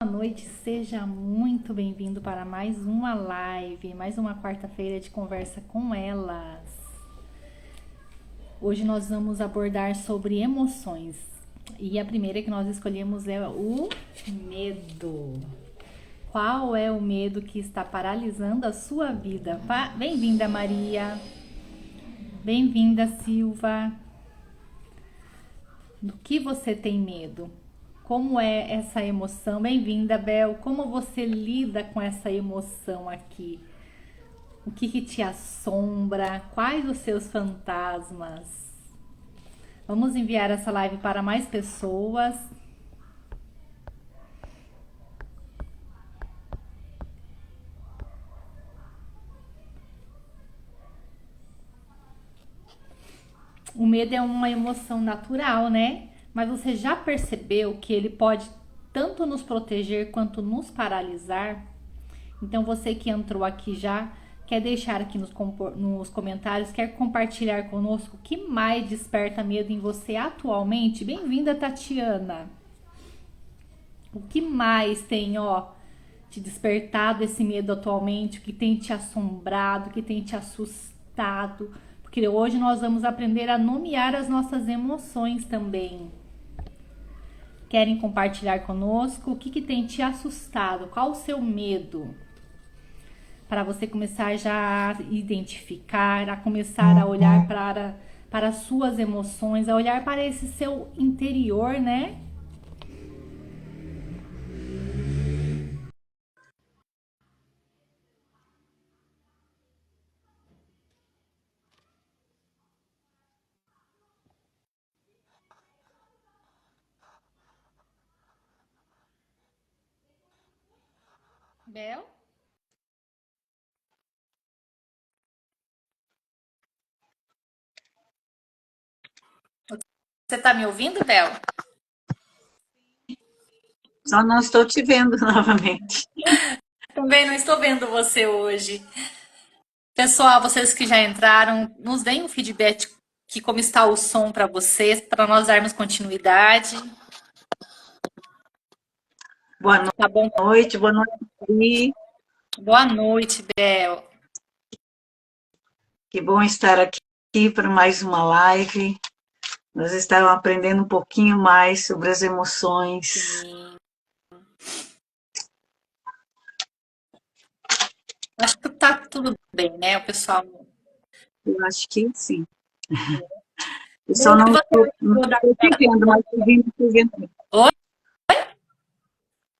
Boa noite, seja muito bem-vindo para mais uma live, mais uma quarta-feira de conversa com elas. Hoje nós vamos abordar sobre emoções e a primeira que nós escolhemos é o medo. Qual é o medo que está paralisando a sua vida? Bem-vinda, Maria. Bem-vinda, Silva. Do que você tem medo? Como é essa emoção? Bem-vinda, Bel. Como você lida com essa emoção aqui? O que te assombra? Quais os seus fantasmas? Vamos enviar essa live para mais pessoas. O medo é uma emoção natural, né? Mas você já percebeu que ele pode tanto nos proteger quanto nos paralisar? Então você que entrou aqui já quer deixar aqui nos comentários, quer compartilhar conosco o que mais desperta medo em você atualmente? Bem-vinda, Tatiana. O que mais tem, te despertado esse medo atualmente? O que tem te assombrado? O que tem te assustado? Porque hoje nós vamos aprender a nomear as nossas emoções também. Querem compartilhar conosco? O que tem te assustado? Qual o seu medo? Para você começar já a identificar, a começar a olhar para as suas emoções, a olhar para esse seu interior, né? Bel? Você tá me ouvindo, Bel? Só não estou te vendo novamente. Também não estou vendo você hoje. Pessoal, vocês que já entraram, nos deem um feedback que como está o som para vocês, para nós darmos continuidade. Boa Tá bom? noite, boa noite, Pri. Boa noite, Bel. Que bom estar aqui para mais uma live. Nós estávamos aprendendo um pouquinho mais sobre as emoções. Sim. Acho que tá tudo bem, né, o pessoal? Eu acho que sim. Eu Bel, só o que não você estou achou da... te vendo, mas estou vendo. Oi?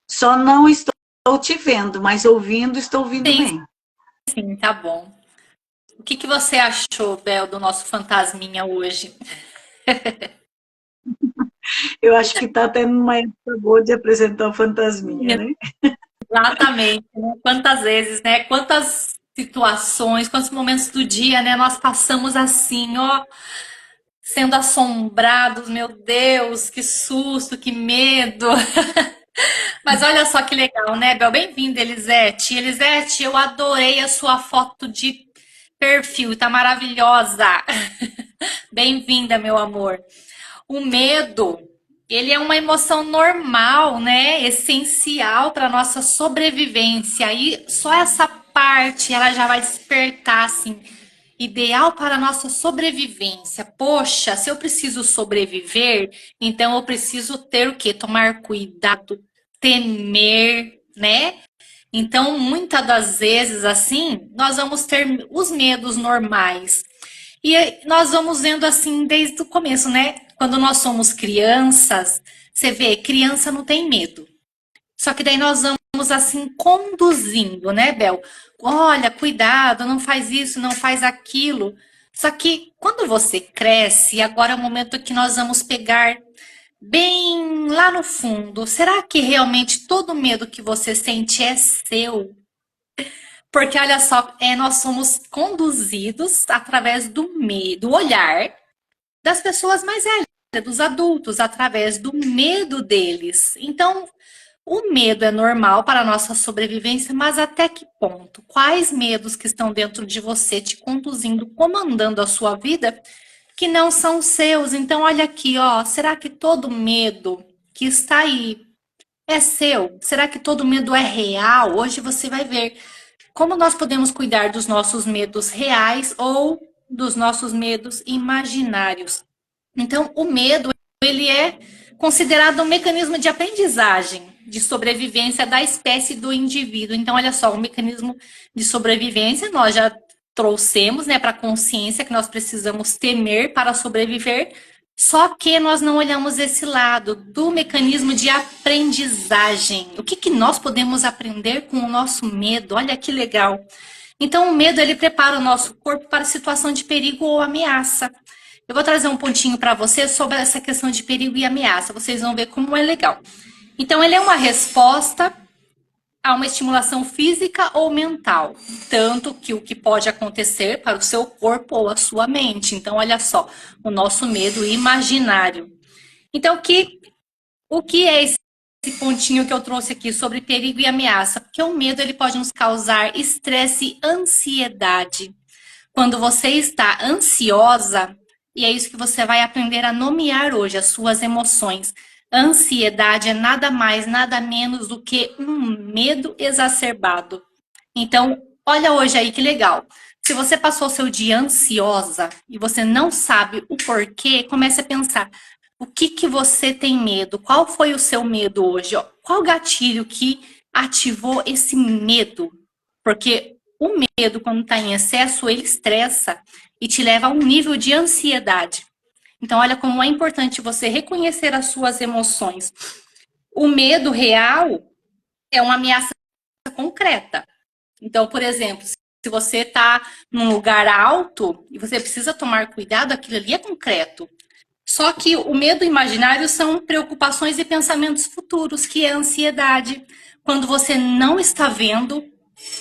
Só não estou te vendo, mas ouvindo, estou ouvindo Sim, bem. sim, tá bom. O que você achou, Bel, do nosso fantasminha hoje? Eu acho que está tendo uma época boa de apresentar o Fantasminha, né? Exatamente, né? Quantas vezes, né? Quantas situações, quantos momentos do dia, né? Nós passamos assim, sendo assombrados, meu Deus, que susto, que medo. Mas olha só que legal, né, Bel? Bem-vinda, Elisete. Elisete, eu adorei a sua foto de perfil, tá maravilhosa. Bem-vinda, meu amor. O medo, ele é uma emoção normal, né? Essencial para nossa sobrevivência. E só essa parte ela já vai despertar assim, ideal para a nossa sobrevivência. Poxa, se eu preciso sobreviver, então eu preciso ter o quê? Tomar cuidado, temer, né? Então, muitas das vezes, assim, nós vamos ter os medos normais. E nós vamos vendo assim desde o começo, né? Quando nós somos crianças, você vê, criança não tem medo. Só que daí nós vamos assim conduzindo, né, Bel? Olha, cuidado, não faz isso, não faz aquilo. Só que quando você cresce, agora é o momento que nós vamos pegar bem lá no fundo. Será que realmente todo medo que você sente é seu? Porque olha só, nós somos conduzidos através do medo, do olhar das pessoas mais velhas, dos adultos, através do medo deles. Então, o medo é normal para a nossa sobrevivência, mas até que ponto? Quais medos que estão dentro de você te conduzindo, comandando a sua vida, que não são seus? Então, olha aqui, será que todo medo que está aí É seu? Será que todo medo é real? Hoje você vai ver como nós podemos cuidar dos nossos medos reais ou dos nossos medos imaginários. Então, o medo, ele é considerado um mecanismo de aprendizagem, de sobrevivência da espécie do indivíduo. Então, olha só, o mecanismo de sobrevivência nós já trouxemos, né, para a consciência que nós precisamos temer para sobreviver, só que nós não olhamos esse lado do mecanismo de aprendizagem. O que nós podemos aprender com o nosso medo? Olha que legal. Então, o medo, ele prepara o nosso corpo para situação de perigo ou ameaça. Eu vou trazer um pontinho para vocês sobre essa questão de perigo e ameaça. Vocês vão ver como é legal. Então, ele é uma resposta a uma estimulação física ou mental, tanto que o que pode acontecer para o seu corpo ou a sua mente. Então, olha só, o nosso medo imaginário. Então, o que é esse pontinho que eu trouxe aqui sobre perigo e ameaça? Porque o medo ele pode nos causar estresse e ansiedade. Quando você está ansiosa, e é isso que você vai aprender a nomear hoje, as suas emoções. Ansiedade é nada mais, nada menos do que um medo exacerbado. Então, olha hoje aí que legal. Se você passou o seu dia ansiosa e você não sabe o porquê, comece a pensar: o que você tem medo? Qual foi o seu medo hoje? Qual gatilho que ativou esse medo? Porque o medo, quando está em excesso, ele estressa e te leva a um nível de ansiedade. Então, olha como é importante você reconhecer as suas emoções. O medo real é uma ameaça concreta. Então, por exemplo, se você está num lugar alto e você precisa tomar cuidado, aquilo ali é concreto. Só que o medo imaginário são preocupações e pensamentos futuros, que é a ansiedade. Quando você não está vendo,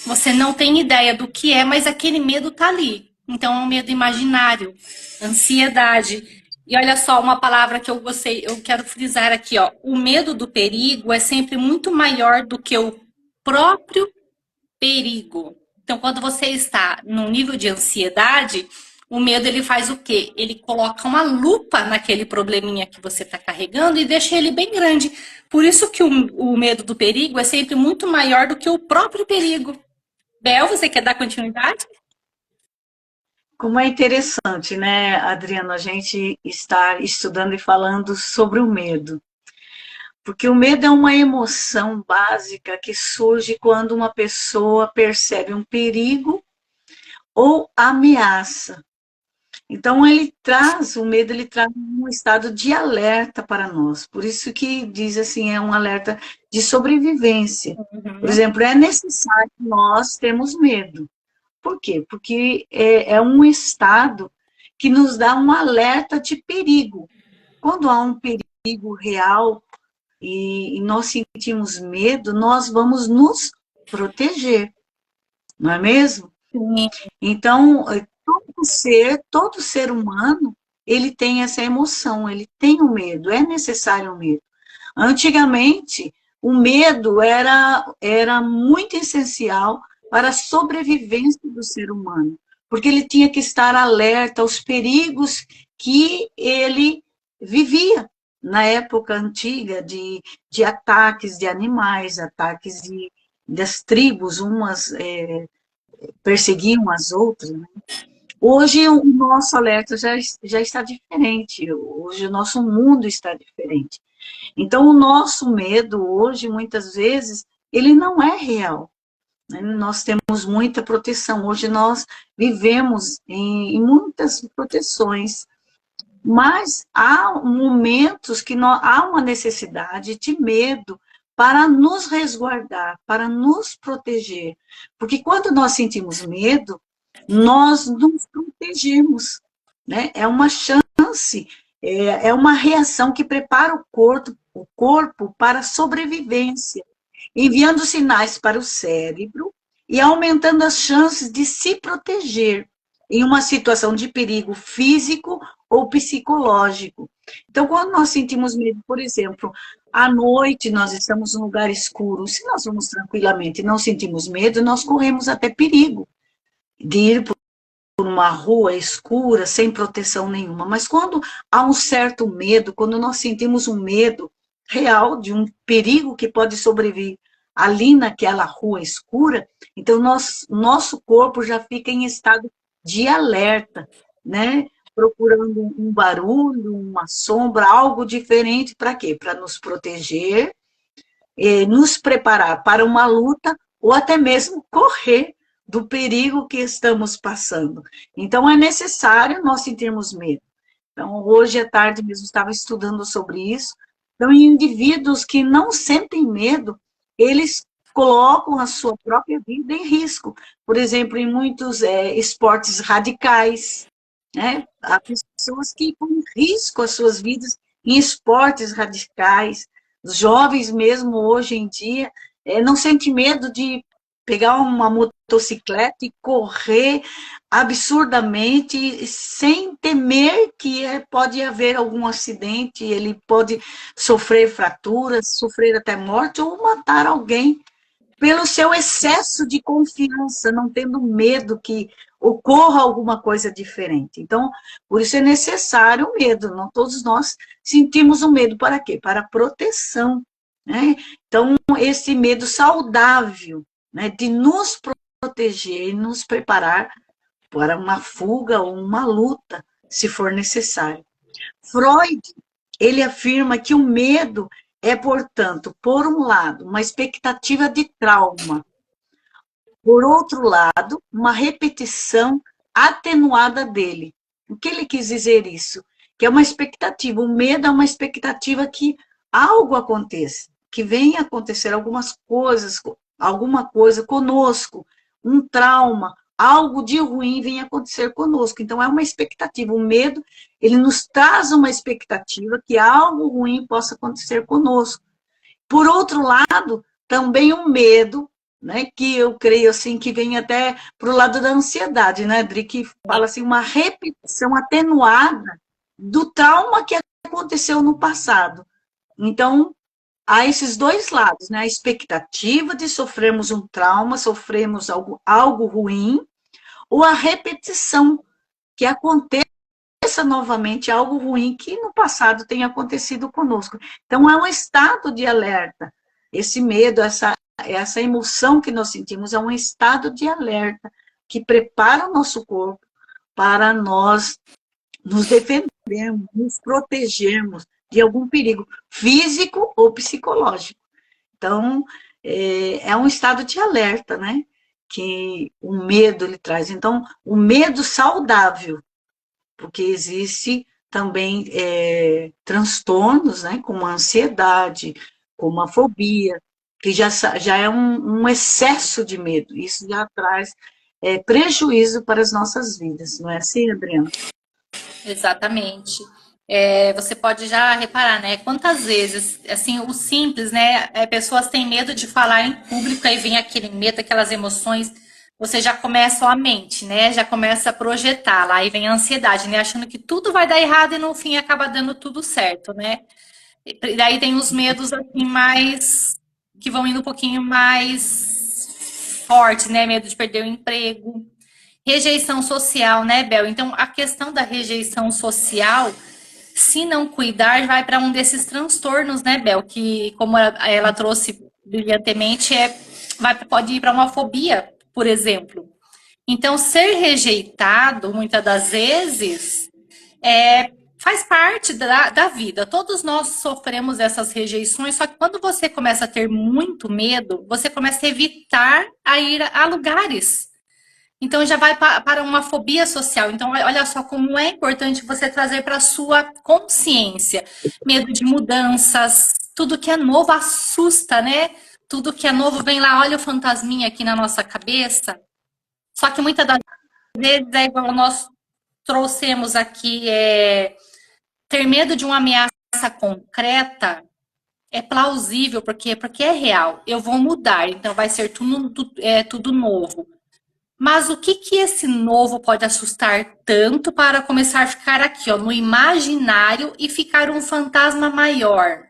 você não tem ideia do que é, mas aquele medo tá ali. Então é um medo imaginário, ansiedade. E olha só, uma palavra que eu gostei, eu quero frisar aqui, ó. O medo do perigo é sempre muito maior do que o próprio perigo. Então, quando você está num nível de ansiedade, o medo ele faz o quê? Ele coloca uma lupa naquele probleminha que você está carregando e deixa ele bem grande. Por isso que o medo do perigo é sempre muito maior do que o próprio perigo. Bel, você quer dar continuidade? Como é interessante, né, Adriana, a gente estar estudando e falando sobre o medo. Porque o medo é uma emoção básica que surge quando uma pessoa percebe um perigo ou ameaça. Então o medo ele traz um estado de alerta para nós. Por isso que diz assim, é um alerta de sobrevivência. Por Uhum. exemplo, é necessário que nós temos medo. Por quê? Porque é um estado que nos dá um alerta de perigo. Quando há um perigo real e nós sentimos medo, nós vamos nos proteger, não é mesmo? Sim. Então, todo ser humano, ele tem essa emoção, ele tem o medo, é necessário o medo. Antigamente, o medo era muito essencial para a sobrevivência do ser humano, porque ele tinha que estar alerta aos perigos que ele vivia na época antiga de ataques de animais, ataques das tribos, umas perseguiam as outras, né? Hoje o nosso alerta já está diferente, hoje o nosso mundo está diferente. Então, o nosso medo hoje, muitas vezes, ele não é real, né? Nós temos muita proteção. Hoje nós vivemos em muitas proteções, mas há momentos que há uma necessidade de medo para nos resguardar, para nos proteger. Porque quando nós sentimos medo, nós nos protegemos, né? É uma chance, é uma reação que prepara o corpo para a sobrevivência, enviando sinais para o cérebro e aumentando as chances de se proteger em uma situação de perigo físico ou psicológico. Então, quando nós sentimos medo, por exemplo, à noite nós estamos num lugar escuro, se nós vamos tranquilamente e não sentimos medo, nós corremos até perigo de ir por uma rua escura, sem proteção nenhuma. Mas quando há um certo medo, quando nós sentimos um medo, real de um perigo que pode sobreviver ali naquela rua escura, então nosso corpo já fica em estado de alerta, né? Procurando um barulho, uma sombra, algo diferente, para quê? Para nos proteger, nos preparar para uma luta ou até mesmo correr do perigo que estamos passando. Então, é necessário nós sentirmos medo. Então, hoje à tarde mesmo estava estudando sobre isso. Então, indivíduos que não sentem medo, eles colocam a sua própria vida em risco. Por exemplo, em muitos esportes radicais, né? Há pessoas que põem em risco as suas vidas em esportes radicais. Os jovens mesmo, hoje em dia, não sentem medo de pegar uma motocicleta e correr absurdamente, sem temer que pode haver algum acidente, ele pode sofrer fraturas, sofrer até morte ou matar alguém pelo seu excesso de confiança, não tendo medo que ocorra alguma coisa diferente. Então, por isso é necessário o medo. Não todos nós sentimos o medo para quê? Para proteção, né? Então, esse medo saudável, né, de nos proteger e nos preparar para uma fuga ou uma luta, se for necessário. Freud, ele afirma que o medo é, portanto, por um lado, uma expectativa de trauma, por outro lado, uma repetição atenuada dele. O que ele quis dizer isso? Que é uma expectativa, o medo é uma expectativa que algo aconteça, que venha acontecer alguma coisa conosco, um trauma, algo de ruim venha acontecer conosco. Então, é uma expectativa. O medo, ele nos traz uma expectativa que algo ruim possa acontecer conosco. Por outro lado, também o medo, né, que eu creio assim que vem até para o lado da ansiedade, né, Dri, que fala assim, uma repetição atenuada do trauma que aconteceu no passado. Então, há esses dois lados, né, a expectativa de sofrermos um trauma, sofremos algo ruim, ou a repetição que aconteça novamente algo ruim que no passado tem acontecido conosco. Então, é um estado de alerta. Esse medo, essa emoção que nós sentimos é um estado de alerta que prepara o nosso corpo para nós nos defendermos, nos protegermos de algum perigo físico ou psicológico. Então, é um estado de alerta, né? Que o medo ele traz. Então, o medo saudável, porque existe também transtornos, né, como a ansiedade, como a fobia, que já é um excesso de medo. Isso já traz prejuízo para as nossas vidas, não é assim, Adriana? Exatamente. Você pode já reparar, né? Quantas vezes, assim, o simples, né? Pessoas têm medo de falar em público, aí vem aquele medo, aquelas emoções, você já começa a mente, né? Já começa a projetar lá, aí vem a ansiedade, né? Achando que tudo vai dar errado e no fim acaba dando tudo certo, né? E daí tem os medos, assim, mais, que vão indo um pouquinho mais fortes, né? Medo de perder o emprego. Rejeição social, né, Bel? Então, a questão da rejeição social, se não cuidar, vai para um desses transtornos, né, Bel? Que, como ela trouxe brilhantemente, pode ir para uma fobia, por exemplo. Então, ser rejeitado, muitas das vezes, faz parte da vida. Todos nós sofremos essas rejeições, só que quando você começa a ter muito medo, você começa a evitar a ir a lugares. Então já vai para uma fobia social. Então, olha só como é importante você trazer para a sua consciência. Medo de mudanças, tudo que é novo assusta, né? Tudo que é novo vem lá, olha o fantasminha aqui na nossa cabeça. Só que muitas das vezes é igual nós trouxemos aqui, ter medo de uma ameaça concreta é plausível, porque é real. Eu vou mudar, então vai ser tudo novo. Mas o que esse novo pode assustar tanto para começar a ficar aqui, ó, no imaginário e ficar um fantasma maior?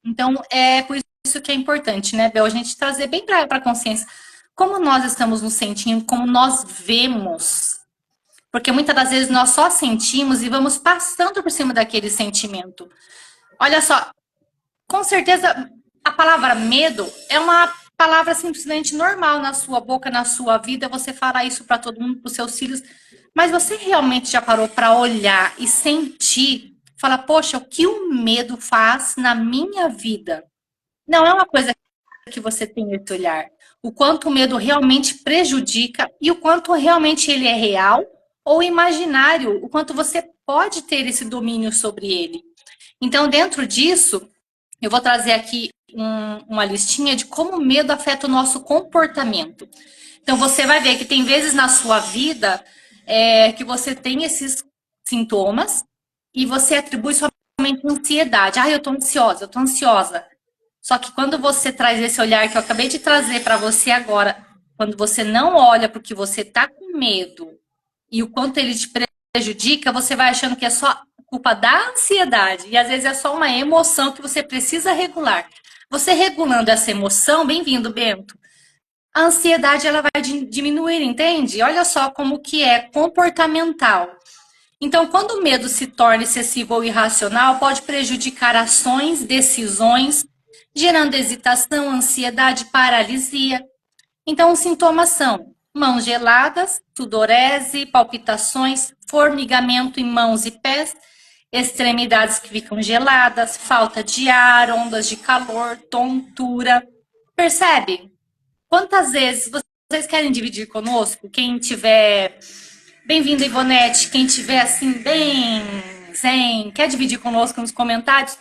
Então, é por isso que é importante, né, Bel, a gente trazer bem para a consciência como nós estamos nos sentindo, como nós vemos. Porque muitas das vezes nós só sentimos e vamos passando por cima daquele sentimento. Olha só, Com certeza, a palavra medo é uma palavra simplesmente normal na sua boca, na sua vida. Você fala isso para todo mundo, para os seus filhos. Mas você realmente já parou para olhar e sentir? Falar, poxa, o que o medo faz na minha vida? Não é uma coisa que você tem esse olhar. O quanto o medo realmente prejudica e o quanto realmente ele é real ou imaginário, o quanto você pode ter esse domínio sobre ele. Então, dentro disso, eu vou trazer aqui uma listinha de como o medo afeta o nosso comportamento. Então, você vai ver que tem vezes na sua vida que você tem esses sintomas e você atribui somente ansiedade. Ah, eu tô ansiosa, eu tô ansiosa. Só que quando você traz esse olhar que eu acabei de trazer para você agora, quando você não olha porque você tá com medo e o quanto ele te prejudica, você vai achando que é só culpa da ansiedade. E às vezes é só uma emoção que você precisa regular. Você regulando essa emoção, bem-vindo, Bento. A ansiedade ela vai diminuir, entende? Olha só como que é comportamental. Então, quando o medo se torna excessivo ou irracional, pode prejudicar ações, decisões, gerando hesitação, ansiedade, paralisia. Então, os sintomas são mãos geladas, sudorese, palpitações, formigamento em mãos e pés, extremidades que ficam geladas, falta de ar, ondas de calor, tontura. Percebe? Quantas vezes vocês querem dividir conosco? Quem tiver. Bem-vindo, Ivonete. Quem tiver assim, bem zen, quer dividir conosco nos comentários?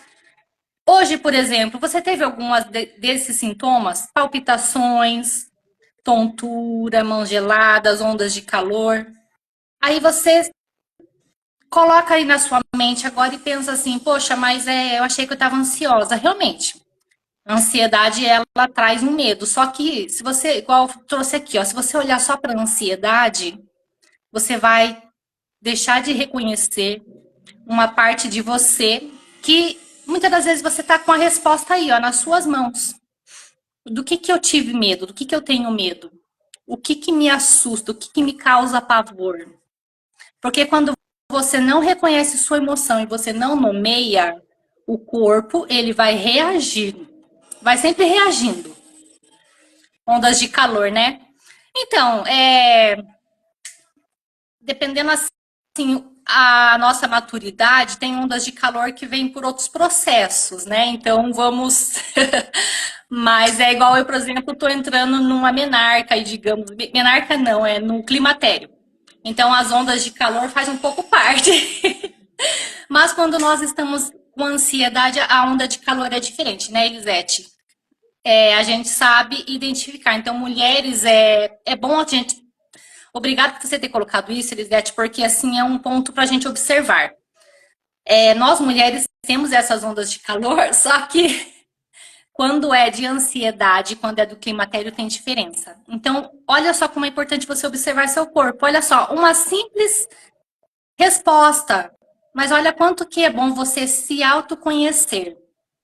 Hoje, por exemplo, você teve algumas desses sintomas? Palpitações, tontura, mãos geladas, ondas de calor. Aí você coloca aí na sua mente agora e pensa assim, poxa, mas eu achei que eu estava ansiosa. Realmente, a ansiedade, ela traz um medo. Só que, se você, igual eu trouxe aqui, ó, se você olhar só para a ansiedade, você vai deixar de reconhecer uma parte de você que muitas das vezes você está com a resposta aí, ó, nas suas mãos. Do que eu tive medo? Do que eu tenho medo? O que me assusta? O que me causa pavor? Porque quando você não reconhece sua emoção e você não nomeia, o corpo ele vai reagir, vai sempre reagindo. Ondas de calor, né? Então, dependendo assim, a nossa maturidade tem ondas de calor que vêm por outros processos, né? Então vamos. Mas é igual eu, por exemplo, estou entrando numa menarca, e digamos, menarca não, é no climatério. Então as ondas de calor fazem um pouco parte. Mas quando nós estamos com ansiedade, a onda de calor é diferente, né, Elisete? A gente sabe identificar. Então, mulheres, é bom a gente. Obrigada por você ter colocado isso, Elisete, porque assim é um ponto para a gente observar. Nós mulheres temos essas ondas de calor, só que quando é de ansiedade, quando é do climatério, tem diferença. Então, olha só como é importante você observar seu corpo. Olha só, uma simples resposta. Mas olha quanto que é bom você se autoconhecer.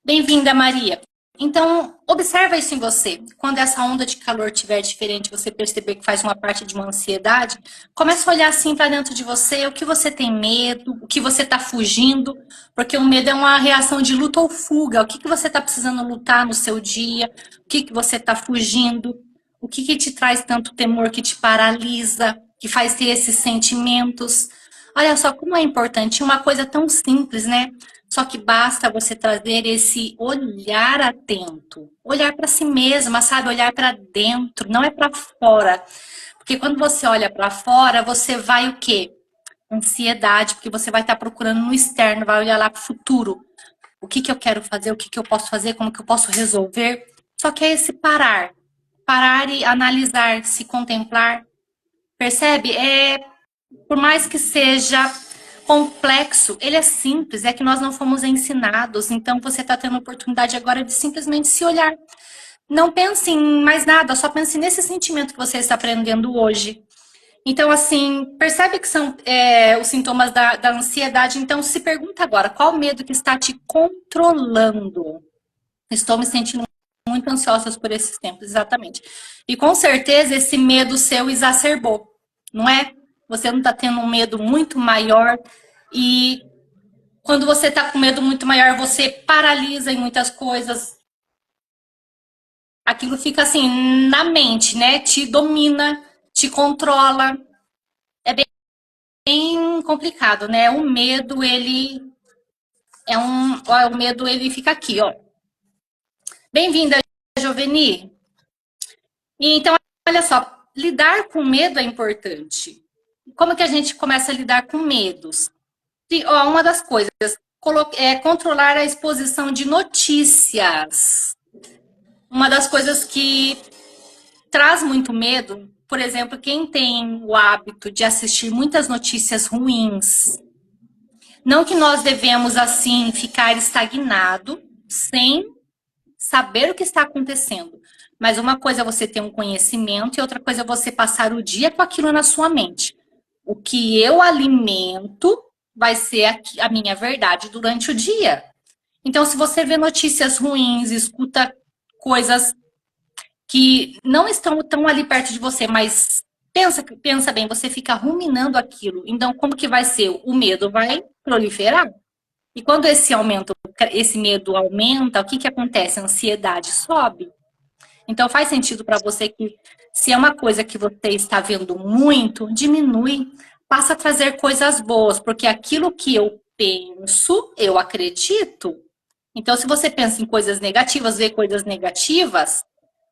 Bem-vinda, Maria. Então, observa isso em você. Quando essa onda de calor estiver diferente, você perceber que faz uma parte de uma ansiedade, começa a olhar assim para dentro de você, o que você tem medo, o que você está fugindo, porque o medo é uma reação de luta ou fuga. O que você está precisando lutar no seu dia, o que você está fugindo, o que te traz tanto temor que te paralisa, que faz ter esses sentimentos. Olha só como é importante, uma coisa tão simples, né? Só que basta você trazer esse olhar atento, olhar para si mesma, sabe? Olhar para dentro, não é para fora. Porque quando você olha para fora, você vai o quê? Ansiedade, porque você vai estar procurando no externo, vai olhar lá para o futuro. O que eu quero fazer, o que eu posso fazer, como que eu posso resolver. Só que é esse parar. Parar e analisar, se contemplar. Percebe? Por mais que seja complexo, ele é simples, é que nós não fomos ensinados, então você está tendo a oportunidade agora de simplesmente se olhar. Não pense em mais nada, só pense nesse sentimento que você está aprendendo hoje. Então, assim, percebe que são os sintomas da ansiedade, então se pergunta agora, qual o medo que está te controlando? Estou me sentindo muito ansiosa por esses tempos, exatamente. E com certeza esse medo seu exacerbou, não é? Você não está tendo um medo muito maior e Quando você tá com medo muito maior, você paralisa em muitas coisas. Aquilo fica assim na mente, né? Te domina, te controla. É bem complicado, né? O medo, ele é um. Ó, o medo, ele fica aqui, ó. Bem-vinda, Joveni. E então, olha só, lidar com medo é importante. Como que a gente começa a lidar com medos? E, ó, uma das coisas é controlar a exposição de notícias. Uma das coisas que traz muito medo, por exemplo, quem tem o hábito de assistir muitas notícias ruins. Não que nós devemos, assim, ficar estagnado, sem saber o que está acontecendo. Mas uma coisa é você ter um conhecimento e outra coisa é você passar o dia com aquilo na sua mente. O que eu alimento vai ser a minha verdade durante o dia. Então, se você vê notícias ruins, escuta coisas que não estão tão ali perto de você, mas pensa bem, você fica ruminando aquilo. Então, como que vai ser? O medo vai proliferar. E quando esse medo aumenta, o que que acontece? A ansiedade sobe. Então faz sentido para você que se é uma coisa que você está vendo muito, diminui, passa a trazer coisas boas, porque aquilo que eu penso, eu acredito. Então se você pensa em coisas negativas, vê coisas negativas,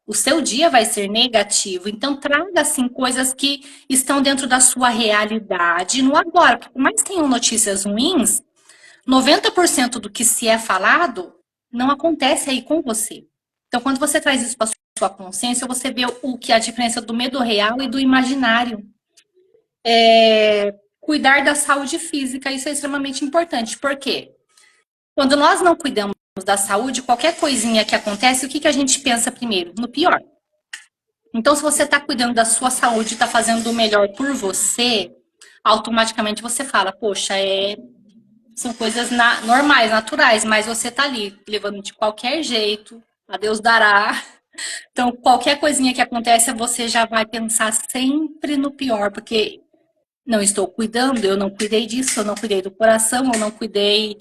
o seu dia vai ser negativo. Então traga assim coisas que estão dentro da sua realidade no agora, porque por mais que tenham notícias ruins, 90% do que se é falado não acontece aí com você. Então, quando você traz isso para sua consciência, você vê o que é a diferença do medo real e do imaginário. Cuidar da saúde física, isso é extremamente importante. Por quê? Quando nós não cuidamos da saúde, qualquer coisinha que acontece, o que, que a gente pensa primeiro? No pior. Então, se você está cuidando da sua saúde, está fazendo o melhor por você, automaticamente você fala, poxa, são coisas normais, naturais, mas você tá ali levando de qualquer jeito, a Deus dará. Então, qualquer coisinha que acontece, você já vai pensar sempre no pior, porque não estou cuidando, eu não cuidei disso, eu não cuidei do coração, eu não cuidei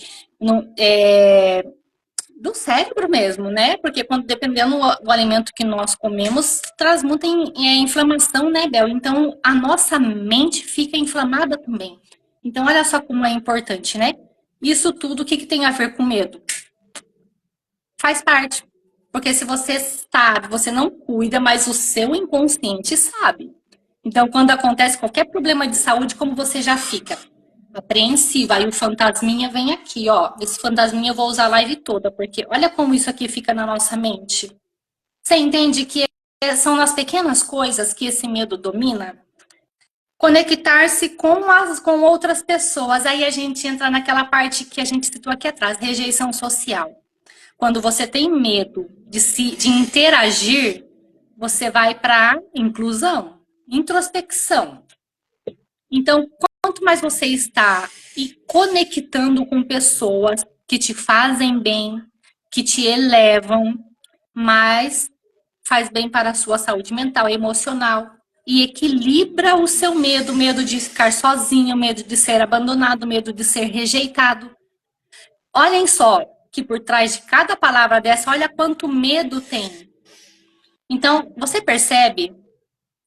do cérebro mesmo, né? Porque quando dependendo do alimento que nós comemos, traz muita inflamação, né, Bel? Então, a nossa mente fica inflamada também. Então, olha só como é importante, né? Isso tudo, o que, que tem a ver com medo? Faz parte. Porque se você sabe, você não cuida, mas o seu inconsciente sabe. Então, quando acontece qualquer problema de saúde, como você já fica? Apreensiva. Aí o fantasminha vem aqui, ó. Esse fantasminha eu vou usar a live toda, porque olha como isso aqui fica na nossa mente. Você entende que são nas pequenas coisas que esse medo domina? Conectar-se com outras pessoas. Aí a gente entra naquela parte que a gente citou aqui atrás, rejeição social. Quando você tem medo de interagir, você vai para inclusão, introspecção. Então, quanto mais você está conectando com pessoas que te fazem bem, que te elevam, mais faz bem para a sua saúde mental e emocional. E equilibra o seu medo de ficar sozinho, medo de ser abandonado, medo de ser rejeitado. Olhem só que por trás de cada palavra dessa, olha quanto medo tem. Então, você percebe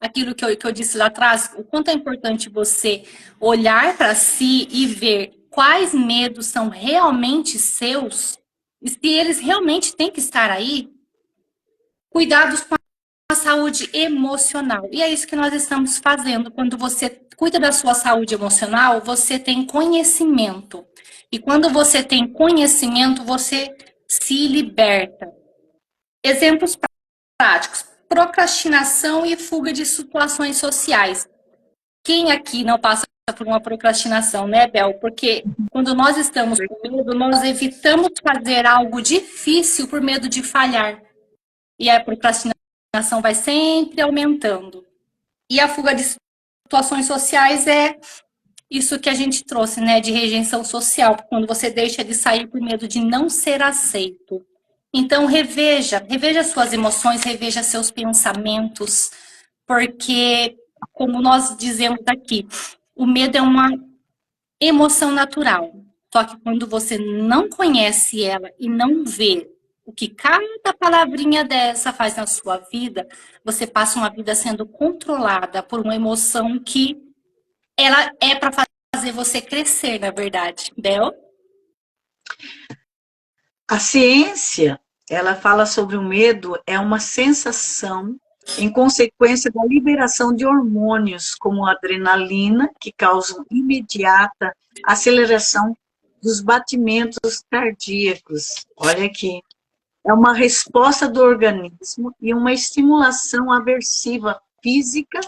aquilo que eu disse lá atrás, o quanto é importante você olhar para si e ver quais medos são realmente seus, e se eles realmente têm que estar aí, cuidados com a saúde emocional. E é isso que nós estamos fazendo. Quando você cuida da sua saúde emocional, você tem conhecimento. E quando você tem conhecimento, você se liberta. Exemplos práticos: procrastinação e fuga de situações sociais. Quem aqui não passa por uma procrastinação, né, Bel? Porque quando nós estamos com medo, nós evitamos fazer algo difícil por medo de falhar. E a procrastinação vai sempre aumentando. E a fuga de situações sociais é isso que a gente trouxe, né, de rejeição social, quando você deixa de sair por medo de não ser aceito. Então, reveja suas emoções, reveja seus pensamentos, porque, como nós dizemos aqui, o medo é uma emoção natural. Só que quando você não conhece ela e não vê o que cada palavrinha dessa faz na sua vida, você passa uma vida sendo controlada por uma emoção que ela é para fazer você crescer, na verdade, Bel? A ciência, ela fala sobre o medo, é uma sensação em consequência da liberação de hormônios, como a adrenalina, que causam imediata aceleração dos batimentos cardíacos. Olha aqui. É uma resposta do organismo e uma estimulação aversiva física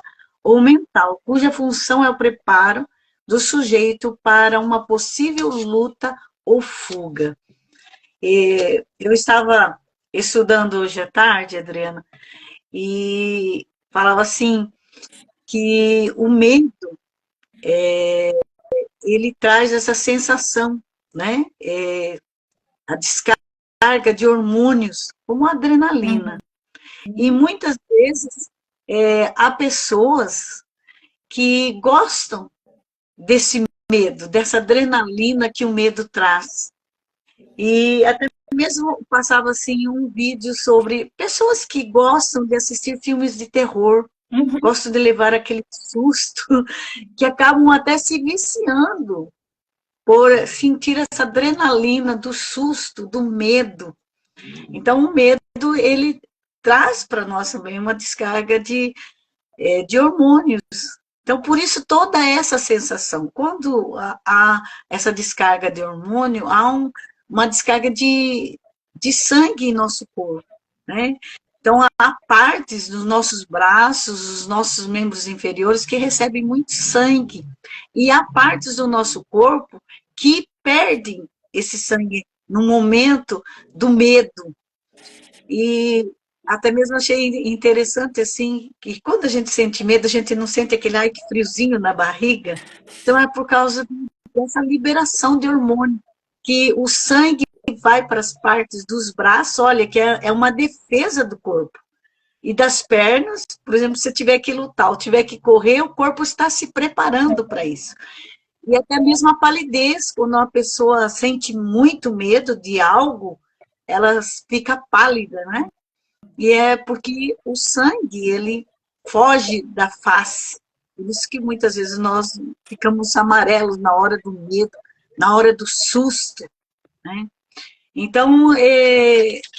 ou mental, cuja função é o preparo do sujeito para uma possível luta ou fuga. Eu estava estudando hoje à tarde, Adriana, e falava assim que o medo, ele traz essa sensação, né? A descarga de hormônios, como a adrenalina. E muitas vezes há pessoas que gostam desse medo, dessa adrenalina que o medo traz. E até mesmo passava assim um vídeo sobre pessoas que gostam de assistir filmes de terror, Uhum. gostam de levar aquele susto, que acabam até se viciando por sentir essa adrenalina do susto, do medo. Então, o medo, ele traz para nós também uma descarga de hormônios. Então, por isso, toda essa sensação. Quando há essa descarga de hormônio, há uma descarga de sangue em nosso corpo, né? Então, há partes dos nossos braços, dos nossos membros inferiores, que recebem muito sangue. E há partes do nosso corpo que perdem esse sangue no momento do medo. E até mesmo achei interessante, assim, que quando a gente sente medo, a gente não sente aquele ai, que friozinho na barriga. Então, é por causa dessa liberação de hormônio, que o sangue vai para as partes dos braços, olha, que é uma defesa do corpo. E das pernas, por exemplo, se tiver que lutar ou tiver que correr, o corpo está se preparando para isso. E até mesmo a palidez, quando uma pessoa sente muito medo de algo, ela fica pálida, né? E é porque o sangue, ele foge da face. Por isso que muitas vezes nós ficamos amarelos na hora do medo, na hora do susto, né? Então,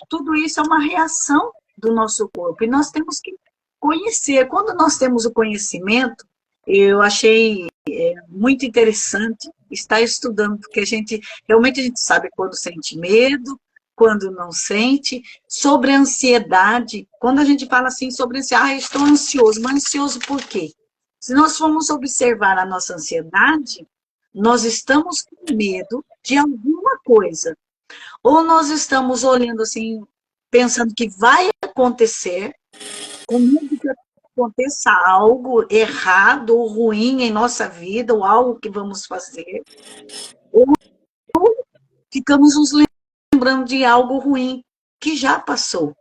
tudo isso é uma reação do nosso corpo. E nós temos que conhecer. Quando nós temos o conhecimento, eu achei muito interessante estar estudando, porque realmente a gente sabe quando sente medo, quando não sente, sobre a ansiedade. Quando a gente fala assim sobre ansiedade, estou ansioso, mas ansioso por quê? Se nós formos observar a nossa ansiedade, nós estamos com medo de alguma coisa. Ou nós estamos olhando assim, pensando que vai acontecer, com medo que aconteça algo errado ou ruim em nossa vida, ou algo que vamos fazer, ou ficamos nos lembrando de algo ruim que já passou.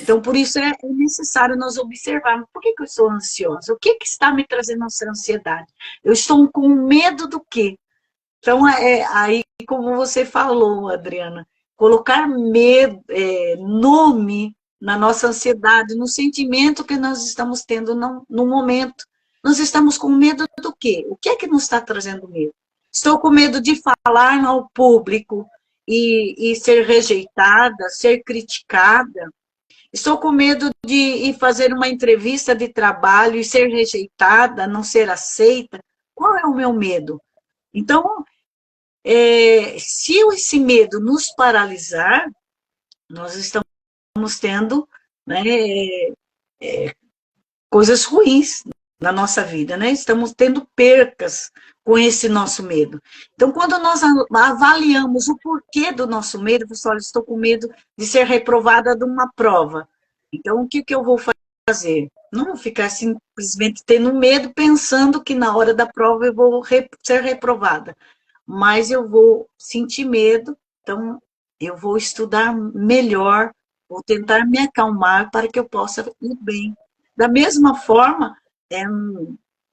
Então, por isso é necessário nós observarmos. Por que eu estou ansiosa? O que está me trazendo essa ansiedade? Eu estou com medo do quê? Então, aí, como você falou, Adriana, colocar medo, nome na nossa ansiedade, no sentimento que nós estamos tendo no momento. Nós estamos com medo do quê? O que é que nos está trazendo medo? Estou com medo de falar ao público e ser rejeitada, ser criticada. Estou com medo de ir fazer uma entrevista de trabalho e ser rejeitada, não ser aceita. Qual é o meu medo? Então, se esse medo nos paralisar, nós estamos tendo, né, coisas ruins na nossa vida, né? Estamos tendo percas com esse nosso medo. Então, quando nós avaliamos o porquê do nosso medo, pessoal, estou com medo de ser reprovada de uma prova. Então, o que eu vou fazer? Não vou ficar simplesmente tendo medo, pensando que na hora da prova eu vou ser reprovada. Mas eu vou sentir medo, então eu vou estudar melhor, vou tentar me acalmar para que eu possa ir bem. Da mesma forma,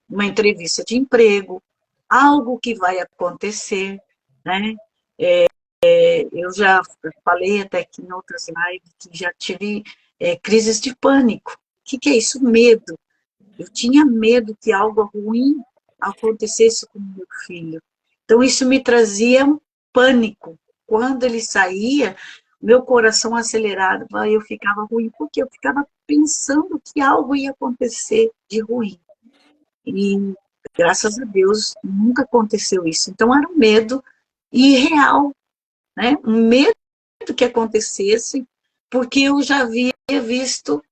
uma entrevista de emprego, algo que vai acontecer, né? Eu já falei até aqui em outras lives que já tive crises de pânico. O que é isso? Medo. Eu tinha medo que algo ruim acontecesse com meu filho. Então, isso me trazia um pânico. Quando ele saía, meu coração acelerava, eu ficava ruim, porque eu ficava pensando que algo ia acontecer de ruim. E, graças a Deus, nunca aconteceu isso. Então, era um medo irreal, né? Um medo que acontecesse, porque eu já havia visto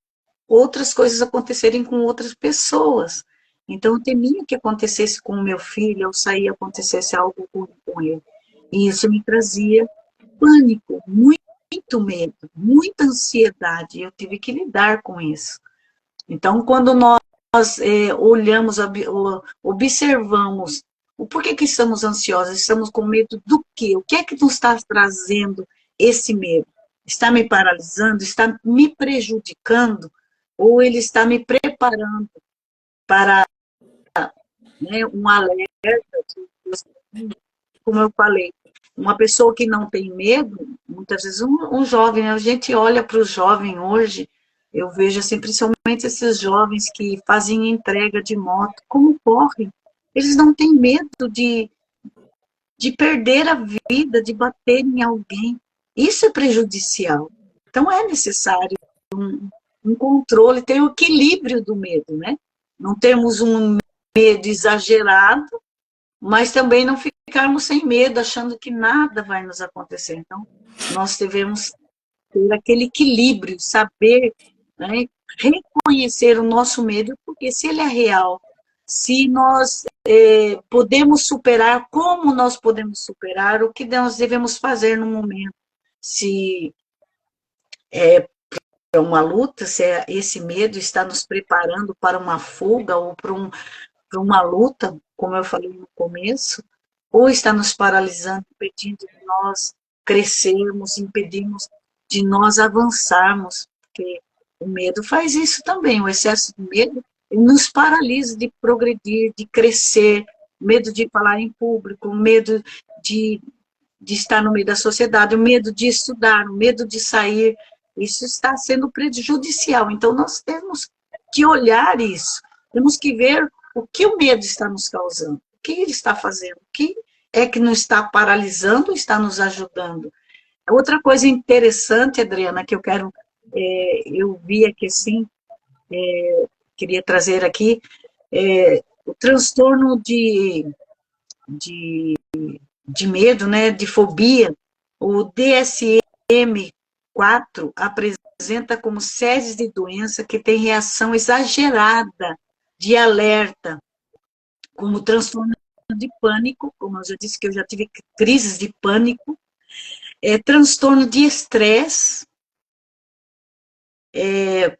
outras coisas acontecerem com outras pessoas. Então, eu temia que acontecesse com o meu filho, ou sair acontecesse algo ruim com ele. E isso me trazia pânico, muito medo, muita ansiedade. Eu tive que lidar com isso. Então, quando nós olhamos, observamos o porquê que estamos ansiosos, estamos com medo do quê? O que é que nos está trazendo esse medo? Está me paralisando? Está me prejudicando? Ou ele está me preparando para, né, um alerta? Como eu falei, uma pessoa que não tem medo, muitas vezes um jovem, a gente olha para o jovem hoje, eu vejo assim, principalmente esses jovens que fazem entrega de moto, como correm? Eles não têm medo de perder a vida, de bater em alguém. Isso é prejudicial. Então é necessário um controle, ter o equilíbrio do medo, né? Não temos um medo exagerado, mas também não ficarmos sem medo, achando que nada vai nos acontecer. Então, nós devemos ter aquele equilíbrio, saber, né, reconhecer o nosso medo, porque se ele é real, se nós podemos superar, como nós podemos superar, o que nós devemos fazer no momento. Se é uma luta, se esse medo está nos preparando para uma fuga ou para uma luta, como eu falei no começo, ou está nos paralisando, impedindo de nós crescermos, impedimos de nós avançarmos, porque o medo faz isso também, o excesso de medo ele nos paralisa de progredir, de crescer, medo de falar em público, medo de, de estar no meio da sociedade, o medo de estudar, o medo de sair, isso está sendo prejudicial. Então, nós temos que olhar isso, temos que ver o que o medo está nos causando, o que ele está fazendo, o que é que nos está paralisando, está nos ajudando. Outra coisa interessante, Adriana, que eu quero, eu vi aqui assim, queria trazer aqui, o transtorno de de medo, né, de fobia, o DSM-4 apresenta como séries de doença que tem reação exagerada de alerta, como transtorno de pânico, como eu já disse que eu já tive crises de pânico, transtorno de estresse,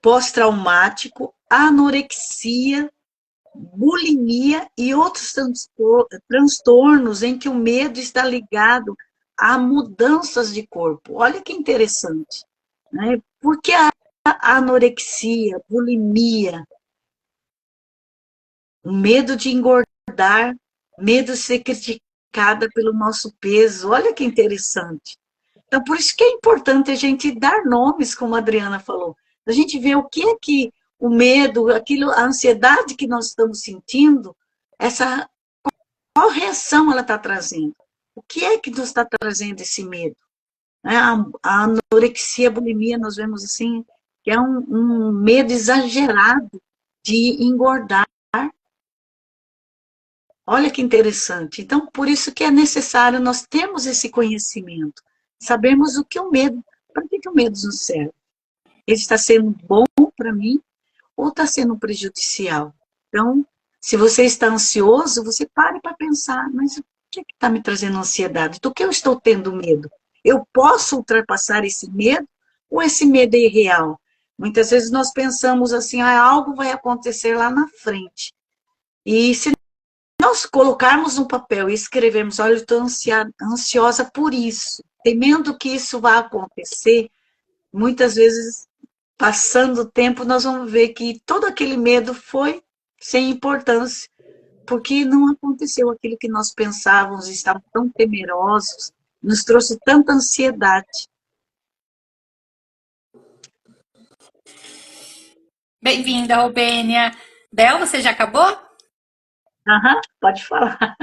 pós-traumático, anorexia, bulimia e outros transtornos em que o medo está ligado a mudanças de corpo. Olha que interessante, né? Porque a anorexia, bulimia, o medo de engordar, medo de ser criticada pelo nosso peso. Olha que interessante. Então, por isso que é importante a gente dar nomes, como a Adriana falou. A gente ver o que é que o medo, aquilo, a ansiedade que nós estamos sentindo, essa, qual reação ela está trazendo? O que é que nos está trazendo esse medo? A anorexia, a bulimia, nós vemos assim, que é um medo exagerado de engordar. Olha que interessante. Então, por isso que é necessário nós termos esse conhecimento, sabemos o que o medo, para que o medo nos serve. Ele está sendo bom para mim ou está sendo prejudicial? Então, se você está ansioso, você pare para pensar, mas o que está me trazendo ansiedade? Do que eu estou tendo medo? Eu posso ultrapassar esse medo ou esse medo é irreal? Muitas vezes nós pensamos assim, algo vai acontecer lá na frente. E se nós colocarmos no papel e escrevermos, olha, eu estou ansiosa por isso, temendo que isso vá acontecer, muitas vezes, passando o tempo, nós vamos ver que todo aquele medo foi sem importância, porque não aconteceu aquilo que nós pensávamos, estávamos tão temerosos, nos trouxe tanta ansiedade. Bem-vinda, Robênia. Bel, você já acabou? Aham, pode falar.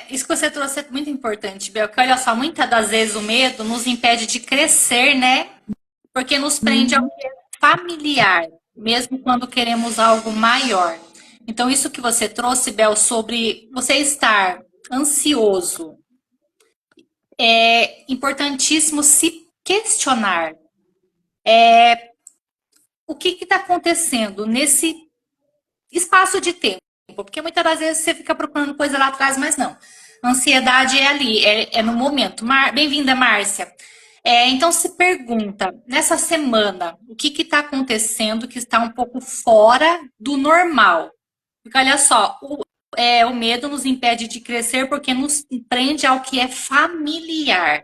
Isso que você trouxe é muito importante, Bel, que olha só, muitas das vezes o medo nos impede de crescer, né? Porque nos prende ao Uhum. que é familiar, mesmo quando queremos algo maior. Então, isso que você trouxe, Bel, sobre você estar ansioso, é importantíssimo se questionar o que está acontecendo nesse espaço de tempo. Porque muitas das vezes você fica procurando coisa lá atrás, mas não. A ansiedade é ali, é no momento. Bem-vinda, Márcia. Então se pergunta, nessa semana, o que está acontecendo que está um pouco fora do normal? Porque olha só, o medo nos impede de crescer porque nos prende ao que é familiar.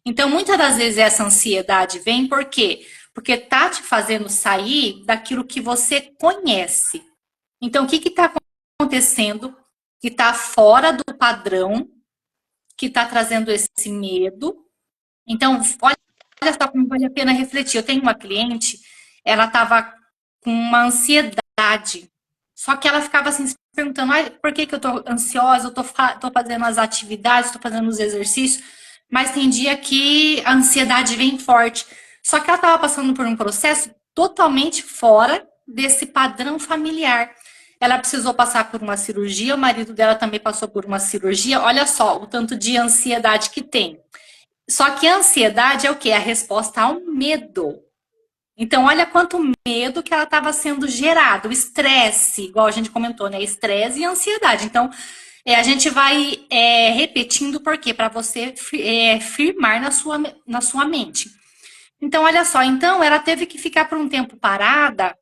Então, muitas das vezes essa ansiedade vem por quê? Porque tá te fazendo sair daquilo que você conhece. Então, o que está acontecendo que está fora do padrão, que está trazendo esse medo? Então, olha só como vale a pena refletir. Eu tenho uma cliente, ela estava com uma ansiedade, só que ela ficava assim se perguntando, por que eu estou ansiosa? Eu estou fazendo as atividades, estou fazendo os exercícios, mas tem dia que a ansiedade vem forte. Só que ela estava passando por um processo totalmente fora desse padrão familiar. Ela precisou passar por uma cirurgia, o marido dela também passou por uma cirurgia. Olha só o tanto de ansiedade que tem. Só que a ansiedade é o quê? A resposta ao medo. Então, olha quanto medo que ela estava sendo gerado, o estresse, igual a gente comentou, né? Estresse e ansiedade. Então, a gente vai repetindo por quê? Para você firmar na sua mente. Então, olha só, então ela teve que ficar por um tempo parada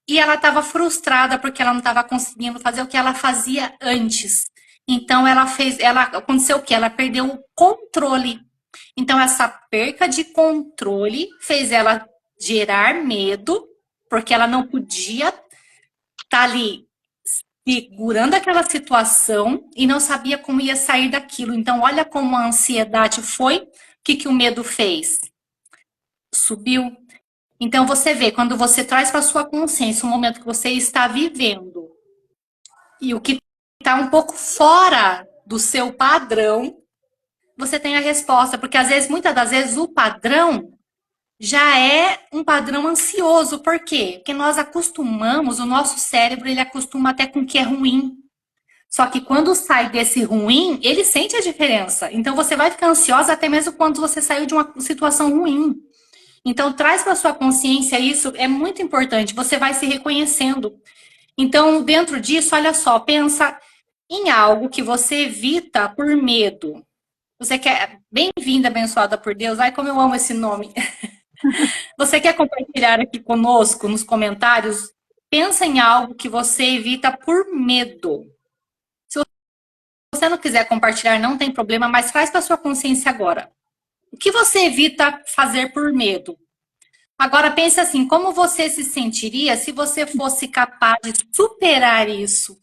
e ela estava frustrada porque ela não estava conseguindo fazer o que ela fazia antes. Então, aconteceu o quê? Ela perdeu o controle. Então, essa perca de controle fez ela gerar medo, porque ela não podia estar ali segurando aquela situação e não sabia como ia sair daquilo. Então, olha como a ansiedade foi, o que o medo fez? Subiu. Então, você vê, quando você traz para sua consciência o momento que você está vivendo e o que está um pouco fora do seu padrão, você tem a resposta, porque às vezes, muitas das vezes, o padrão já é um padrão ansioso. Por quê? Porque nós acostumamos, o nosso cérebro, ele acostuma até com o que é ruim. Só que quando sai desse ruim, ele sente a diferença. Então você vai ficar ansiosa até mesmo quando você saiu de uma situação ruim. Então traz para sua consciência isso, é muito importante. Você vai se reconhecendo. Então, dentro disso, olha só, pensa em algo que você evita por medo. Você quer, bem-vinda, abençoada por Deus. Ai, como eu amo esse nome. Você quer compartilhar aqui conosco nos comentários? Pensa em algo que você evita por medo. Se você não quiser compartilhar, não tem problema, mas traz para sua consciência agora. O que você evita fazer por medo? Agora pense assim, como você se sentiria se você fosse capaz de superar isso?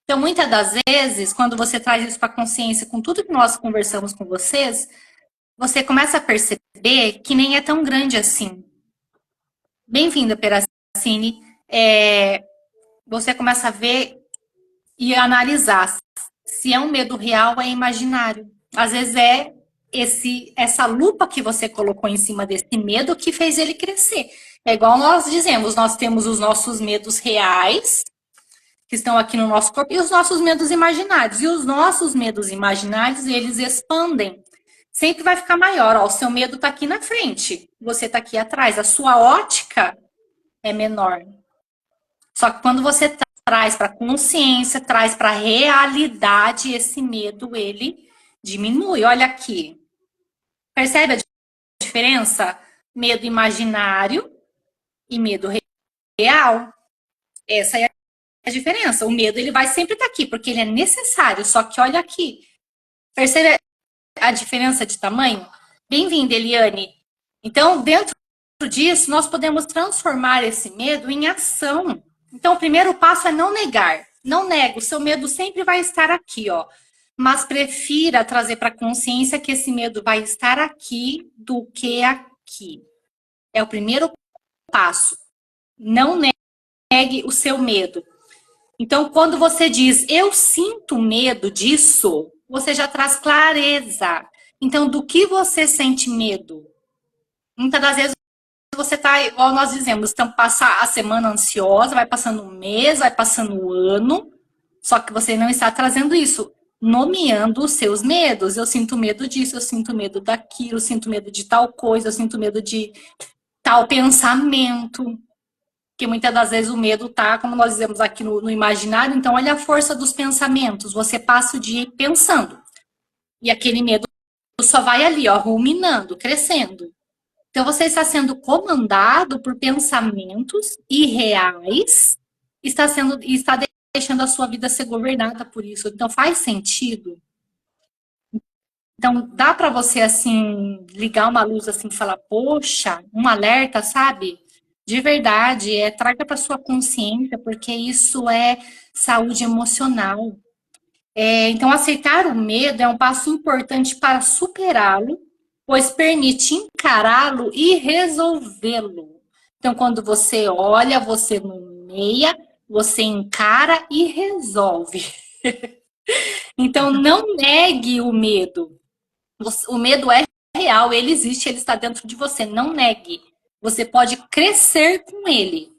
Então, muitas das vezes, quando você traz isso para a consciência, com tudo que nós conversamos com vocês, você começa a perceber que nem é tão grande assim. Bem-vinda, Peracine. Você começa a ver e analisar se é um medo real ou é imaginário. Às vezes é essa lupa que você colocou em cima desse medo que fez ele crescer. É igual nós dizemos, nós temos os nossos medos reais, que estão aqui no nosso corpo, e os nossos medos imaginários. E os nossos medos imaginários, eles expandem. Sempre vai ficar maior. Ó, o seu medo está aqui na frente, você está aqui atrás. A sua ótica é menor. Só que quando você traz para a consciência, traz para a realidade, esse medo, ele diminui. Olha aqui. Percebe a diferença? Medo imaginário e medo real. Essa é a diferença. O medo, ele vai sempre estar aqui, porque ele é necessário. Só que olha aqui. Percebe a diferença de tamanho? Bem-vinda, Eliane. Então, dentro disso, nós podemos transformar esse medo em ação. Então, o primeiro passo é não negar. Não nega, o seu medo sempre vai estar aqui, ó. Mas prefira trazer para a consciência que esse medo vai estar aqui do que aqui. É o primeiro passo. Não negue o seu medo. Então, quando você diz, eu sinto medo disso, você já traz clareza. Então, do que você sente medo? Muitas das vezes você tá, igual nós dizemos, então passa a semana ansiosa, vai passando um mês, vai passando um ano, só que você não está trazendo isso, nomeando os seus medos. Eu sinto medo disso, eu sinto medo daquilo, eu sinto medo de tal coisa, eu sinto medo de tal pensamento. Que muitas das vezes o medo tá, como nós dizemos aqui no imaginário, então olha a força dos pensamentos. Você passa o dia pensando. E aquele medo só vai ali, ó, ruminando, crescendo. Então você está sendo comandado por pensamentos irreais, está deixando a sua vida ser governada por isso. Então faz sentido. Então dá para você assim ligar uma luz assim e falar, poxa, um alerta, sabe? De verdade, traga para sua consciência, porque isso é saúde emocional. Então, aceitar o medo é um passo importante para superá-lo, pois permite encará-lo e resolvê-lo. Então, quando você olha, você nomeia, você encara e resolve. Então, não negue o medo. O medo é real, ele existe, ele está dentro de você. Não negue. Você pode crescer com ele,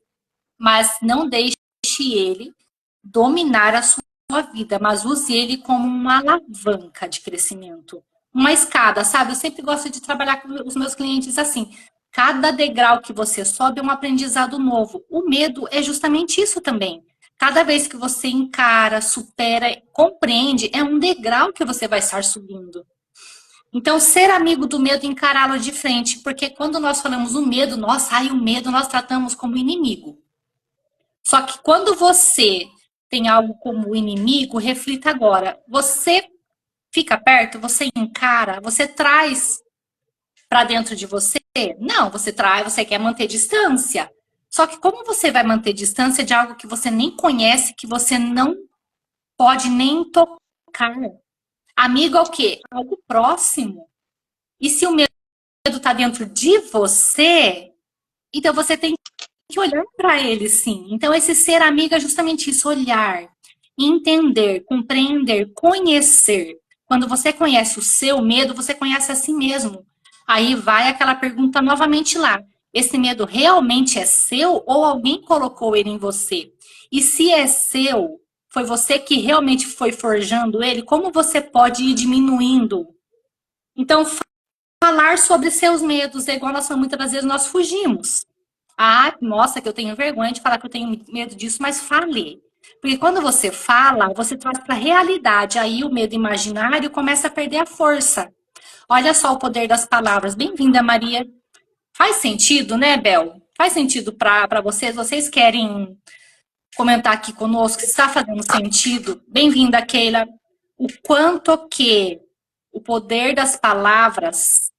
mas não deixe ele dominar a sua vida, mas use ele como uma alavanca de crescimento. Uma escada, sabe? Eu sempre gosto de trabalhar com os meus clientes assim. Cada degrau que você sobe é um aprendizado novo. O medo é justamente isso também. Cada vez que você encara, supera, compreende, é um degrau que você vai estar subindo. Então, ser amigo do medo e encará-lo de frente, porque quando nós falamos o medo, nossa, o medo nós tratamos como inimigo. Só que quando você tem algo como inimigo, reflita agora. Você fica perto, você encara, você traz para dentro de você? Não, você traz, você quer manter distância. Só que como você vai manter distância de algo que você nem conhece, que você não pode nem tocar? Amigo é o quê? Algo próximo. E se o medo está dentro de você, então você tem que olhar para ele, sim. Então, esse ser amigo é justamente isso, olhar, entender, compreender, conhecer. Quando você conhece o seu medo, você conhece a si mesmo. Aí vai aquela pergunta novamente lá. Esse medo realmente é seu ou alguém colocou ele em você? E se é seu, foi você que realmente foi forjando ele, como você pode ir diminuindo? Então, falar sobre seus medos é igual muitas das vezes nós fugimos. Ah, nossa, que eu tenho vergonha de falar que eu tenho medo disso, mas fale. Porque quando você fala, você traz para a realidade. Aí o medo imaginário começa a perder a força. Olha só o poder das palavras. Bem-vinda, Maria. Faz sentido, né, Bel? Faz sentido para vocês? Vocês querem comentar aqui conosco se está fazendo sentido? Bem-vinda, Keila. O quanto que o poder das palavras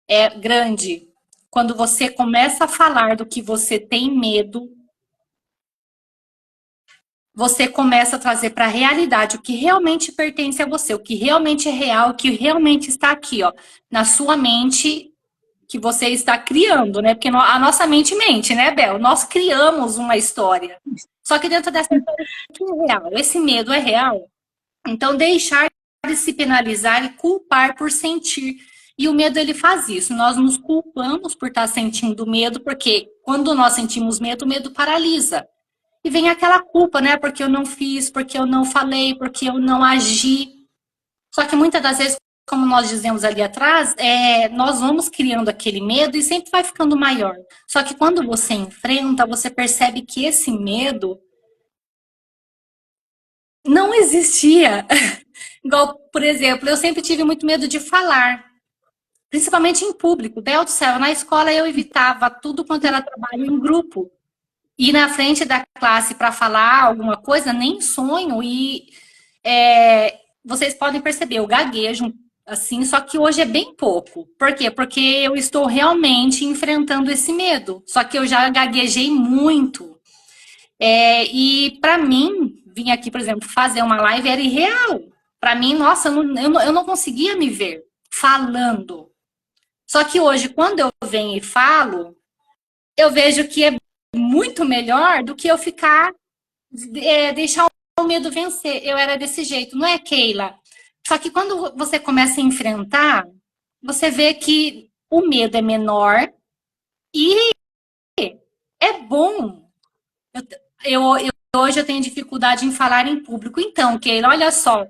é grande. Quando você começa a falar do que você tem medo, você começa a trazer para a realidade o que realmente pertence a você, o que realmente é real, o que realmente está aqui, ó, na sua mente que você está criando, né? Porque a nossa mente mente, né, Bel? Nós criamos uma história. Só que dentro dessa história é real. Esse medo é real. Então, deixar de se penalizar e culpar por sentir. E o medo, ele faz isso. Nós nos culpamos por estar sentindo medo, porque quando nós sentimos medo, o medo paralisa. E vem aquela culpa, né? Porque eu não fiz, porque eu não falei, porque eu não agi. Só que muitas das vezes, como nós dizemos ali atrás, nós vamos criando aquele medo e sempre vai ficando maior. Só que quando você enfrenta, você percebe que esse medo não existia. Igual, por exemplo, eu sempre tive muito medo de falar, principalmente em público. Bel do céu, na escola eu evitava tudo quanto era trabalho em grupo. Ir na frente da classe para falar alguma coisa, nem sonho. E vocês podem perceber, eu gaguejo assim, só que hoje é bem pouco. Por quê? Porque eu estou realmente enfrentando esse medo. Só que eu já gaguejei muito. E para mim, vir aqui, por exemplo, fazer uma live era irreal. Para mim, nossa, eu não conseguia me ver falando. Só que hoje, quando eu venho e falo, eu vejo que é muito melhor do que eu ficar, deixar o medo vencer. Eu era desse jeito, não é, Keila? Só que quando você começa a enfrentar, você vê que o medo é menor e é bom. Hoje eu tenho dificuldade em falar em público. Então, Keila, olha só.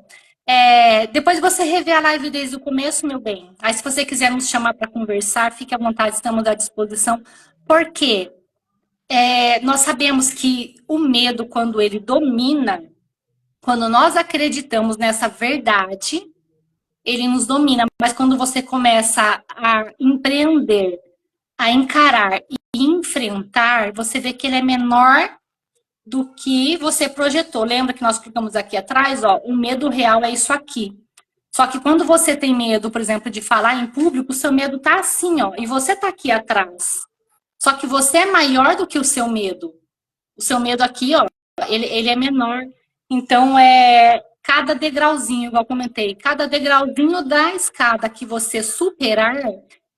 Depois você revê a live desde o começo, meu bem. Aí, se você quiser nos chamar para conversar, fique à vontade, estamos à disposição. Por quê? Nós sabemos que o medo, quando ele domina, quando nós acreditamos nessa verdade, ele nos domina. Mas quando você começa a empreender, a encarar e enfrentar, você vê que ele é menor do que você projetou. Lembra que nós clicamos aqui atrás, ó, o medo real é isso aqui. Só que quando você tem medo, por exemplo, de falar em público, o seu medo tá assim, ó, e você tá aqui atrás. Só que você é maior do que o seu medo. O seu medo aqui, ó, ele é menor. Então, cada degrauzinho, igual eu comentei, cada degrauzinho da escada que você superar,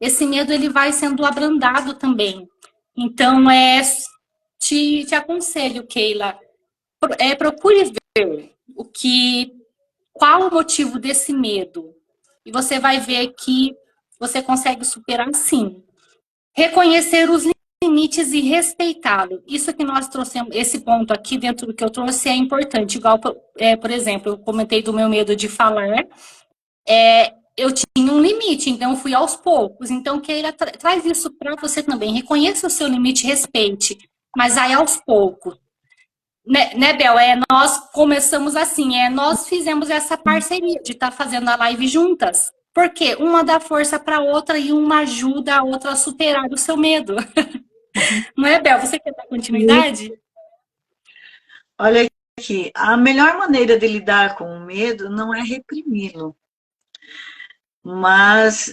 esse medo ele vai sendo abrandado também. Então, te aconselho, Keila, procure ver qual o motivo desse medo. E você vai ver que você consegue superar sim. Reconhecer os limites e respeitá-lo. Isso que nós trouxemos, esse ponto aqui dentro do que eu trouxe é importante. Igual, por exemplo, eu comentei do meu medo de falar. Eu tinha um limite, então eu fui aos poucos. Então, Keila, traz isso para você também. Reconheça o seu limite, respeite, mas aí aos poucos. Né, Bel? Nós começamos assim, nós fizemos essa parceria de estar fazendo a live juntas. Porque uma dá força para a outra e uma ajuda a outra a superar o seu medo. Não é, Bel? Você quer dar continuidade? Olha aqui, a melhor maneira de lidar com o medo não é reprimi-lo, mas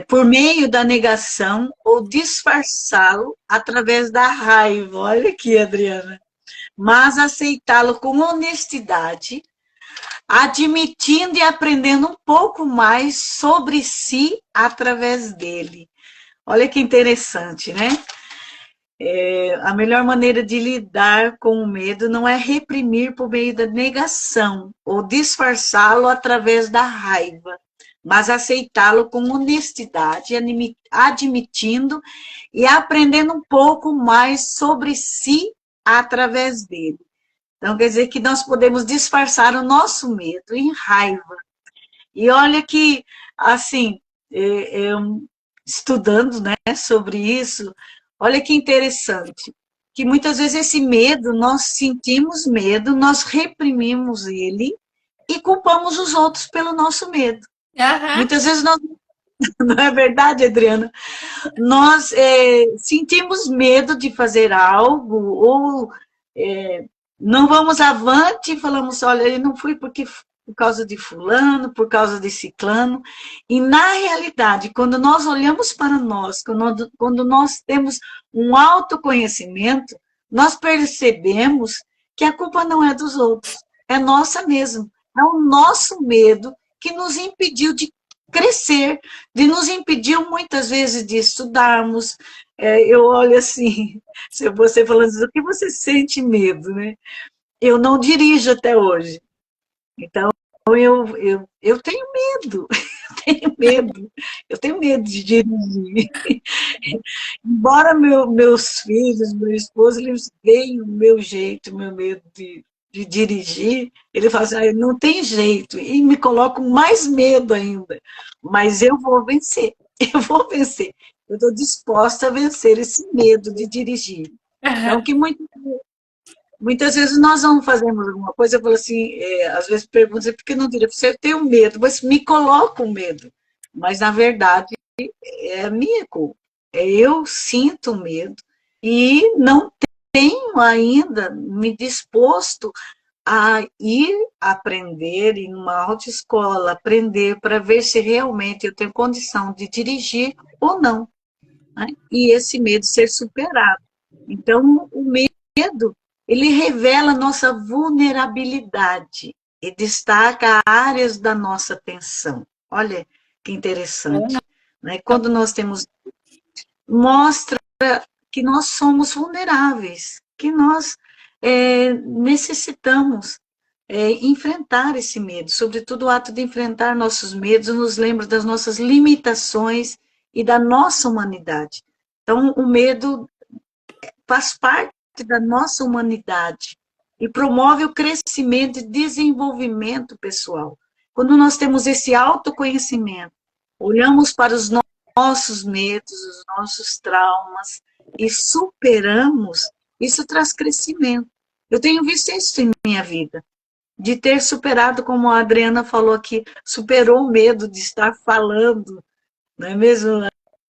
por meio da negação ou disfarçá-lo através da raiva. Olha aqui, Adriana. Mas aceitá-lo com honestidade, admitindo e aprendendo um pouco mais sobre si através dele. Olha que interessante, né? A melhor maneira de lidar com o medo não é reprimir por meio da negação ou disfarçá-lo através da raiva, mas aceitá-lo com honestidade, admitindo e aprendendo um pouco mais sobre si através dele. Então, quer dizer que nós podemos disfarçar o nosso medo em raiva. E olha que, assim, estudando, né, sobre isso, olha que interessante, que muitas vezes esse medo, nós sentimos medo, nós reprimimos ele e culpamos os outros pelo nosso medo. Aham. Muitas vezes nós, não é verdade, Adriana? Nós sentimos medo de fazer algo ou não vamos avante e falamos, olha, eu não fui porque por causa de fulano, por causa de ciclano. E, na realidade, quando nós olhamos para nós, quando nós temos um autoconhecimento, nós percebemos que a culpa não é dos outros, é nossa mesmo. É o nosso medo que nos impediu de crescer, de nos impediu muitas vezes de estudarmos. Eu olho assim, se você falando assim, o que você sente medo, né? Eu não dirijo até hoje. Então, eu tenho medo, tenho medo, eu tenho medo de dirigir. Embora meus filhos, meu esposo, eles veem o meu jeito, o meu medo de dirigir, ele fala assim, não tem jeito, e me colocam mais medo ainda, mas eu vou vencer, eu vou vencer. Eu estou disposta a vencer esse medo de dirigir. Então, que muitas vezes nós não fazemos alguma coisa, eu falo assim, às vezes perguntam, por que não diria? Você tem um medo, mas me coloca um medo. Mas, na verdade, é a minha culpa. Eu sinto medo e não tenho ainda me disposto a ir aprender, em uma autoescola, aprender para ver se realmente eu tenho condição de dirigir ou não. Né? E esse medo ser superado. Então, o medo ele revela nossa vulnerabilidade e destaca áreas da nossa atenção. Olha que interessante, né? Quando nós temos, mostra que nós somos vulneráveis, que nós necessitamos enfrentar esse medo, sobretudo o ato de enfrentar nossos medos nos lembra das nossas limitações e da nossa humanidade. Então, o medo faz parte da nossa humanidade e promove o crescimento e desenvolvimento pessoal. Quando nós temos esse autoconhecimento, olhamos para os nossos medos, os nossos traumas e superamos, isso traz crescimento. Eu tenho visto isso em minha vida, de ter superado, como a Adriana falou aqui, superou o medo de estar falando, não é mesmo,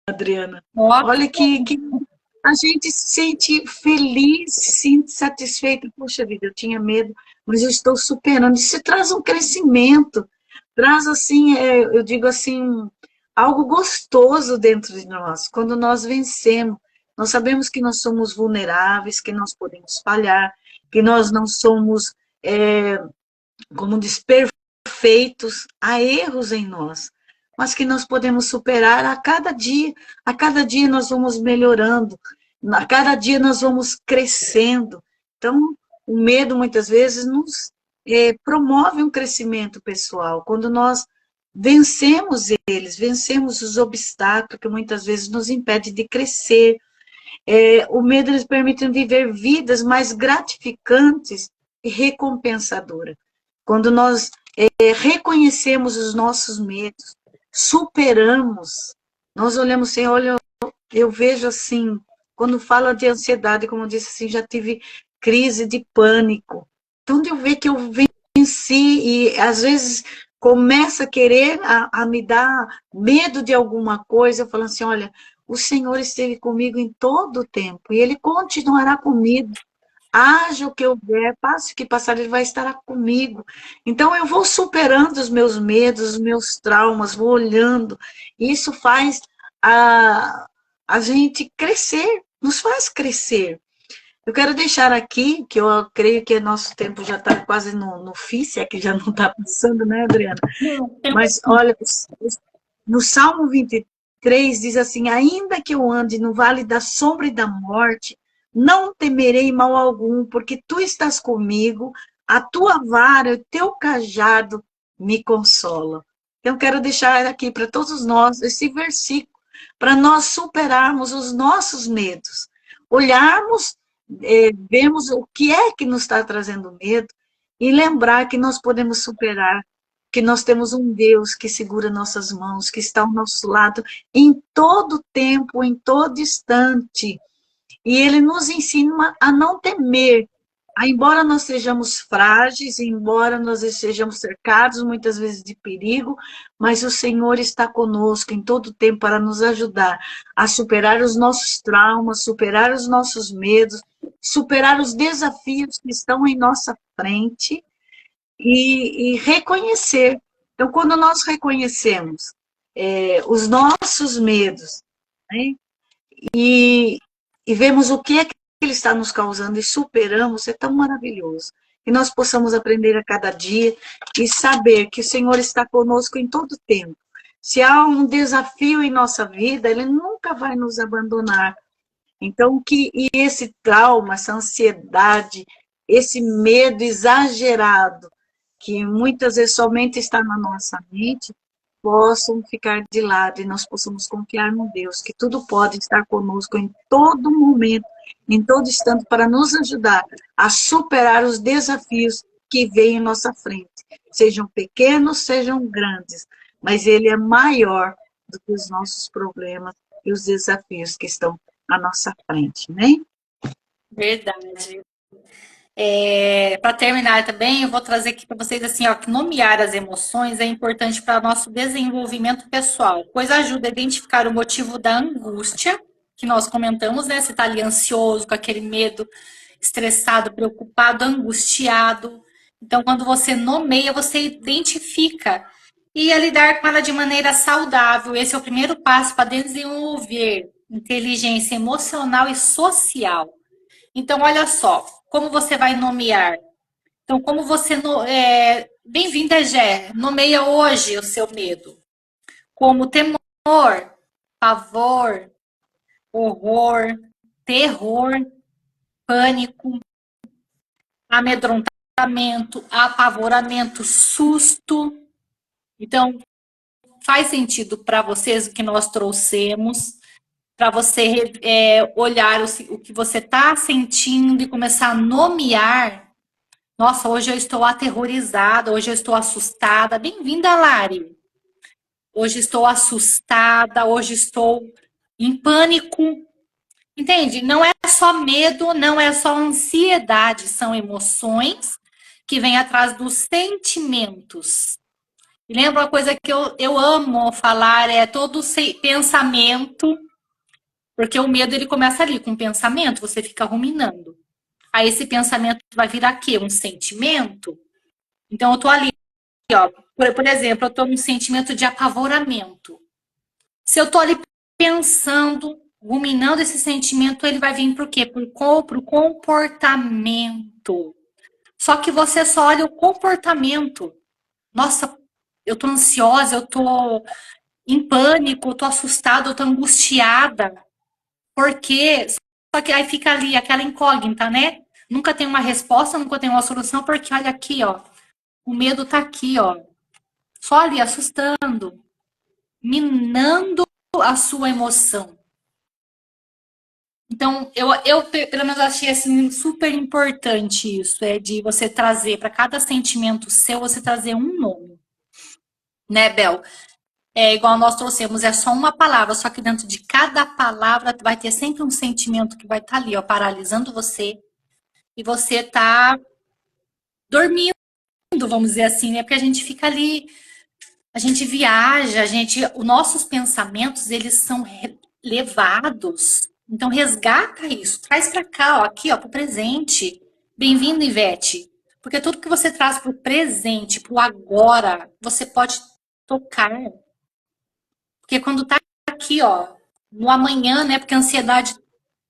Adriana? Olha que a gente se sente feliz, se sente satisfeita. Poxa vida, eu tinha medo, mas eu estou superando. Isso traz um crescimento, traz assim, eu digo assim, algo gostoso dentro de nós. Quando nós vencemos, nós sabemos que nós somos vulneráveis, que nós podemos falhar, que nós não somos, como diz, perfeitos, há erros em nós, mas que nós podemos superar a cada dia. A cada dia nós vamos melhorando, a cada dia nós vamos crescendo. Então, o medo muitas vezes nos promove um crescimento pessoal. Quando nós vencemos eles, vencemos os obstáculos que muitas vezes nos impedem de crescer. O medo nos permite viver vidas mais gratificantes e recompensadoras. Quando nós reconhecemos os nossos medos, superamos, nós olhamos assim, olha, eu vejo assim, quando fala de ansiedade, como eu disse assim, já tive crise de pânico. Então, eu vejo que eu venci e às vezes começa a querer a me dar medo de alguma coisa, eu falo assim, olha, o Senhor esteve comigo em todo o tempo e Ele continuará comigo. Haja o que houver, passe o que passar, Ele vai estar comigo. Então, eu vou superando os meus medos, os meus traumas, vou olhando. E isso faz a gente crescer, nos faz crescer. Eu quero deixar aqui, que eu creio que nosso tempo já está quase no fim, se é que já não está passando, né, Adriana? Mas, olha, no Salmo 23 diz assim, ainda que eu ande no vale da sombra e da morte, não temerei mal algum, porque tu estás comigo, a tua vara, o teu cajado me consola. Então, quero deixar aqui para todos nós esse versículo, para nós superarmos os nossos medos, olharmos, vemos o que é que nos está trazendo medo e lembrar que nós podemos superar, que nós temos um Deus que segura nossas mãos, que está ao nosso lado em todo tempo, em todo instante. E Ele nos ensina a não temer, embora nós sejamos frágeis, embora nós estejamos cercados muitas vezes de perigo, mas o Senhor está conosco em todo tempo para nos ajudar a superar os nossos traumas, superar os nossos medos, superar os desafios que estão em nossa frente e reconhecer. Então, quando nós reconhecemos os medos, né, e, e vemos o que é que ele está nos causando e superamos, é tão maravilhoso. Que nós possamos aprender a cada dia e saber que o Senhor está conosco em todo tempo. Se há um desafio em nossa vida, Ele nunca vai nos abandonar. Então, que esse trauma, essa ansiedade, esse medo exagerado, que muitas vezes somente está na nossa mente, possam ficar de lado e nós possamos confiar no Deus, que tudo pode estar conosco em todo momento, em todo instante, para nos ajudar a superar os desafios que vêm em nossa frente, sejam pequenos, sejam grandes, mas Ele é maior do que os nossos problemas e os desafios que estão à nossa frente, né? Verdade. Para terminar também, eu vou trazer aqui para vocês assim, ó, que nomear as emoções é importante para nosso desenvolvimento pessoal, pois ajuda a identificar o motivo da angústia, que nós comentamos, né? Você está ali ansioso, com aquele medo, estressado, preocupado, angustiado. Então, quando você nomeia, você identifica e a lidar com ela de maneira saudável. Esse é o primeiro passo para desenvolver inteligência emocional e social. Então, olha só, como você vai nomear? Então, como você. Bem-vinda, Gé. Nomeia hoje o seu medo. Como temor, pavor, horror, terror, pânico, amedrontamento, apavoramento, susto. Então, faz sentido para vocês o que nós trouxemos, para você olhar o que você está sentindo e começar a nomear. Nossa, hoje eu estou aterrorizada, hoje eu estou assustada. Bem-vinda, Lari. Hoje estou assustada, hoje estou em pânico. Entende? Não é só medo, não é só ansiedade, são emoções que vêm atrás dos sentimentos. E lembra uma coisa que eu amo falar, é todo pensamento, porque o medo ele começa ali com um pensamento, você fica ruminando. Aí esse pensamento vai virar quê? Um sentimento? Então eu tô ali, ó, por exemplo, eu tô num sentimento de apavoramento. Se eu tô ali pensando, ruminando esse sentimento, ele vai vir por quê? Pro comportamento. Só que você só olha o comportamento. Nossa, eu tô ansiosa, eu tô em pânico, eu tô assustada, eu tô angustiada. Por quê? Só que aí fica ali aquela incógnita, né? Nunca tem uma resposta, nunca tem uma solução, porque olha aqui, ó. O medo tá aqui, ó. Só ali, assustando, minando a sua emoção. Então, eu pelo menos achei assim, super importante isso, de você trazer para cada sentimento seu, você trazer um nome, né, Bel? É igual nós trouxemos, é só uma palavra, só que dentro de cada palavra vai ter sempre um sentimento que vai estar ali, ó, paralisando você, e você tá dormindo, vamos dizer assim, né? Porque a gente fica ali, a gente viaja, os nossos pensamentos, eles são levados. Então resgata isso, traz para cá, ó, aqui, ó, pro presente. Bem-vindo, Ivete. Porque tudo que você traz pro presente, pro agora, você pode tocar. Porque quando tá aqui, ó, no amanhã, né? Porque a ansiedade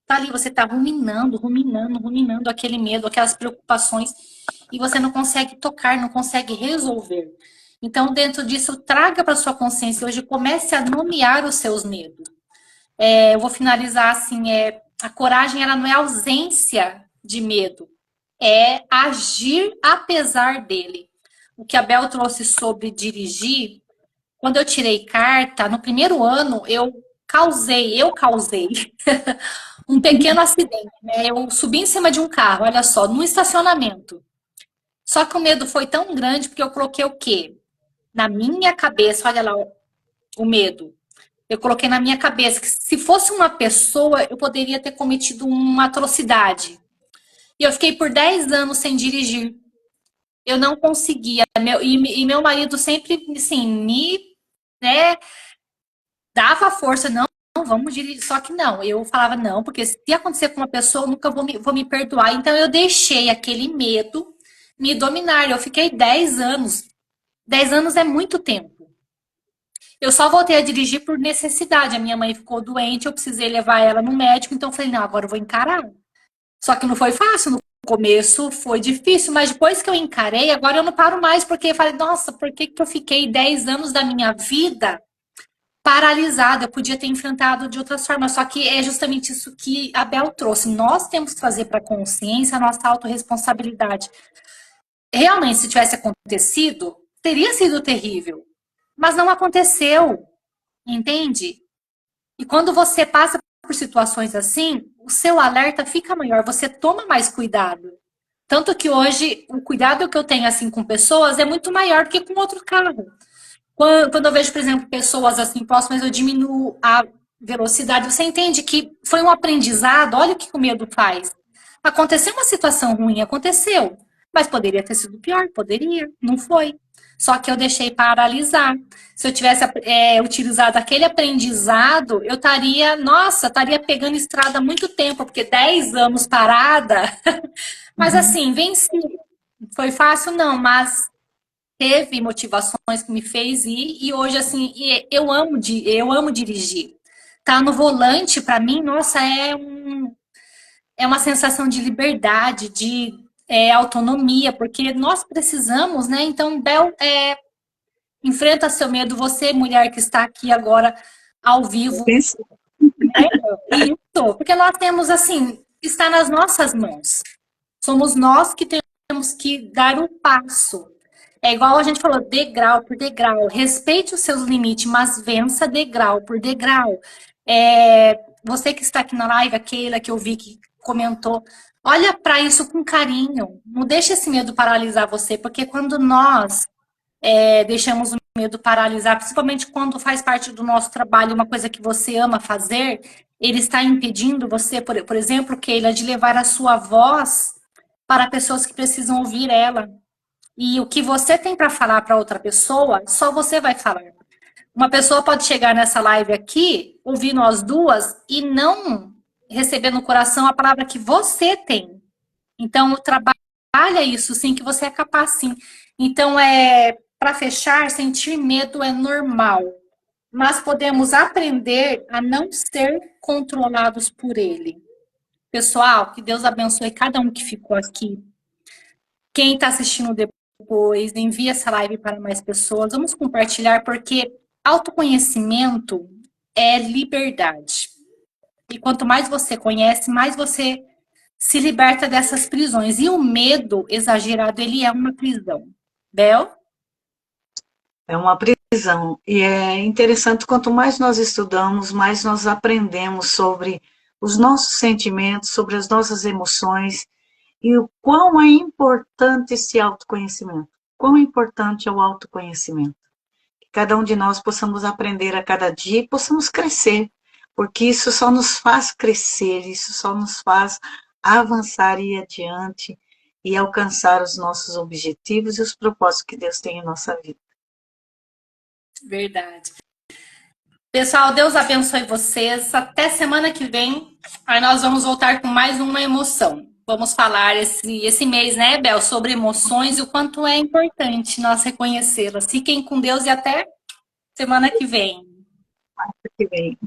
tá ali, você tá ruminando, ruminando, ruminando aquele medo, aquelas preocupações, e você não consegue tocar, não consegue resolver. Então, dentro disso, traga para sua consciência hoje, comece a nomear os seus medos. Eu vou finalizar assim, a coragem ela não é ausência de medo, é agir apesar dele. O que a Bel trouxe sobre dirigir, quando eu tirei carta, no primeiro ano eu causei um pequeno acidente, né? Eu subi em cima de um carro, olha só, no estacionamento. Só que o medo foi tão grande porque eu coloquei o quê? Na minha cabeça, olha lá o medo. Eu coloquei na minha cabeça que se fosse uma pessoa, eu poderia ter cometido uma atrocidade. E eu fiquei por 10 anos sem dirigir. Eu não conseguia. E meu marido sempre, assim, né, dava força, não, não, vamos dirigir. Só que não, eu falava não, porque se acontecer com uma pessoa, eu nunca vou me perdoar. Então eu deixei aquele medo me dominar. Eu fiquei 10 anos. 10 anos é muito tempo. Eu só voltei a dirigir por necessidade. A minha mãe ficou doente, eu precisei levar ela no médico, então eu falei, não, agora eu vou encarar. Só que não foi fácil, no começo foi difícil, mas depois que eu encarei, agora eu não paro mais, porque eu falei, nossa, por que que eu fiquei 10 anos da minha vida paralisada? Eu podia ter enfrentado de outras formas, só que é justamente isso que a Bel trouxe. Nós temos que trazer para a consciência a nossa autorresponsabilidade. Realmente, se tivesse acontecido, teria sido terrível, mas não aconteceu, entende? E quando você passa por situações assim, o seu alerta fica maior, você toma mais cuidado. Tanto que hoje o cuidado que eu tenho assim com pessoas é muito maior do que com outro carro. Quando eu vejo, por exemplo, pessoas assim próximas, eu diminuo a velocidade. Você entende que foi um aprendizado? Olha o que o medo faz. Aconteceu uma situação ruim, aconteceu. Mas poderia ter sido pior, poderia, não foi. Só que eu deixei paralisar. Se eu tivesse utilizado aquele aprendizado, eu estaria, nossa, estaria pegando estrada há muito tempo, porque 10 anos parada. Mas Uhum. assim, venci. Foi fácil, não, mas teve motivações que me fez ir e hoje assim eu amo dirigir. Tá no volante para mim, nossa, é uma sensação de liberdade, de autonomia, porque nós precisamos, né? Então, Bel, enfrenta seu medo, você, mulher que está aqui agora ao Eu vivo, penso, né? Isso, porque nós temos, assim, está nas nossas mãos. Somos nós que temos que dar o passo. É igual a gente falou, degrau por degrau. Respeite os seus limites, mas vença degrau por degrau. Você que está aqui na live, a Keila, que eu vi que comentou, olha para isso com carinho. Não deixe esse medo paralisar você, porque quando nós deixamos o medo paralisar, principalmente quando faz parte do nosso trabalho, uma coisa que você ama fazer, ele está impedindo você, por exemplo, Keila, de levar a sua voz para pessoas que precisam ouvir ela. E o que você tem para falar para outra pessoa, só você vai falar. Uma pessoa pode chegar nessa live aqui, ouvir nós duas e não receber no coração a palavra que você tem. Então, trabalha isso sim, que você é capaz sim. Então, para fechar, sentir medo é normal, mas podemos aprender a não ser controlados por ele. Pessoal, que Deus abençoe cada um que ficou aqui. Quem está assistindo depois, envie essa live para mais pessoas. Vamos compartilhar, porque autoconhecimento é liberdade. E quanto mais você conhece, mais você se liberta dessas prisões. E o medo exagerado, ele é uma prisão. Bel? é uma prisão. E é interessante, quanto mais nós estudamos, mais nós aprendemos sobre os nossos sentimentos, sobre as nossas emoções e o quão é importante esse autoconhecimento. Quão importante é o autoconhecimento. Que cada um de nós possamos aprender a cada dia e possamos crescer, porque isso só nos faz crescer, isso só nos faz avançar e ir adiante e alcançar os nossos objetivos e os propósitos que Deus tem em nossa vida. Verdade. Pessoal, Deus abençoe vocês. Até semana que vem. Aí nós vamos voltar com mais uma emoção. Vamos falar esse mês, né, Bel, sobre emoções e o quanto é importante nós reconhecê-las. Fiquem com Deus e até semana que vem. Que bem.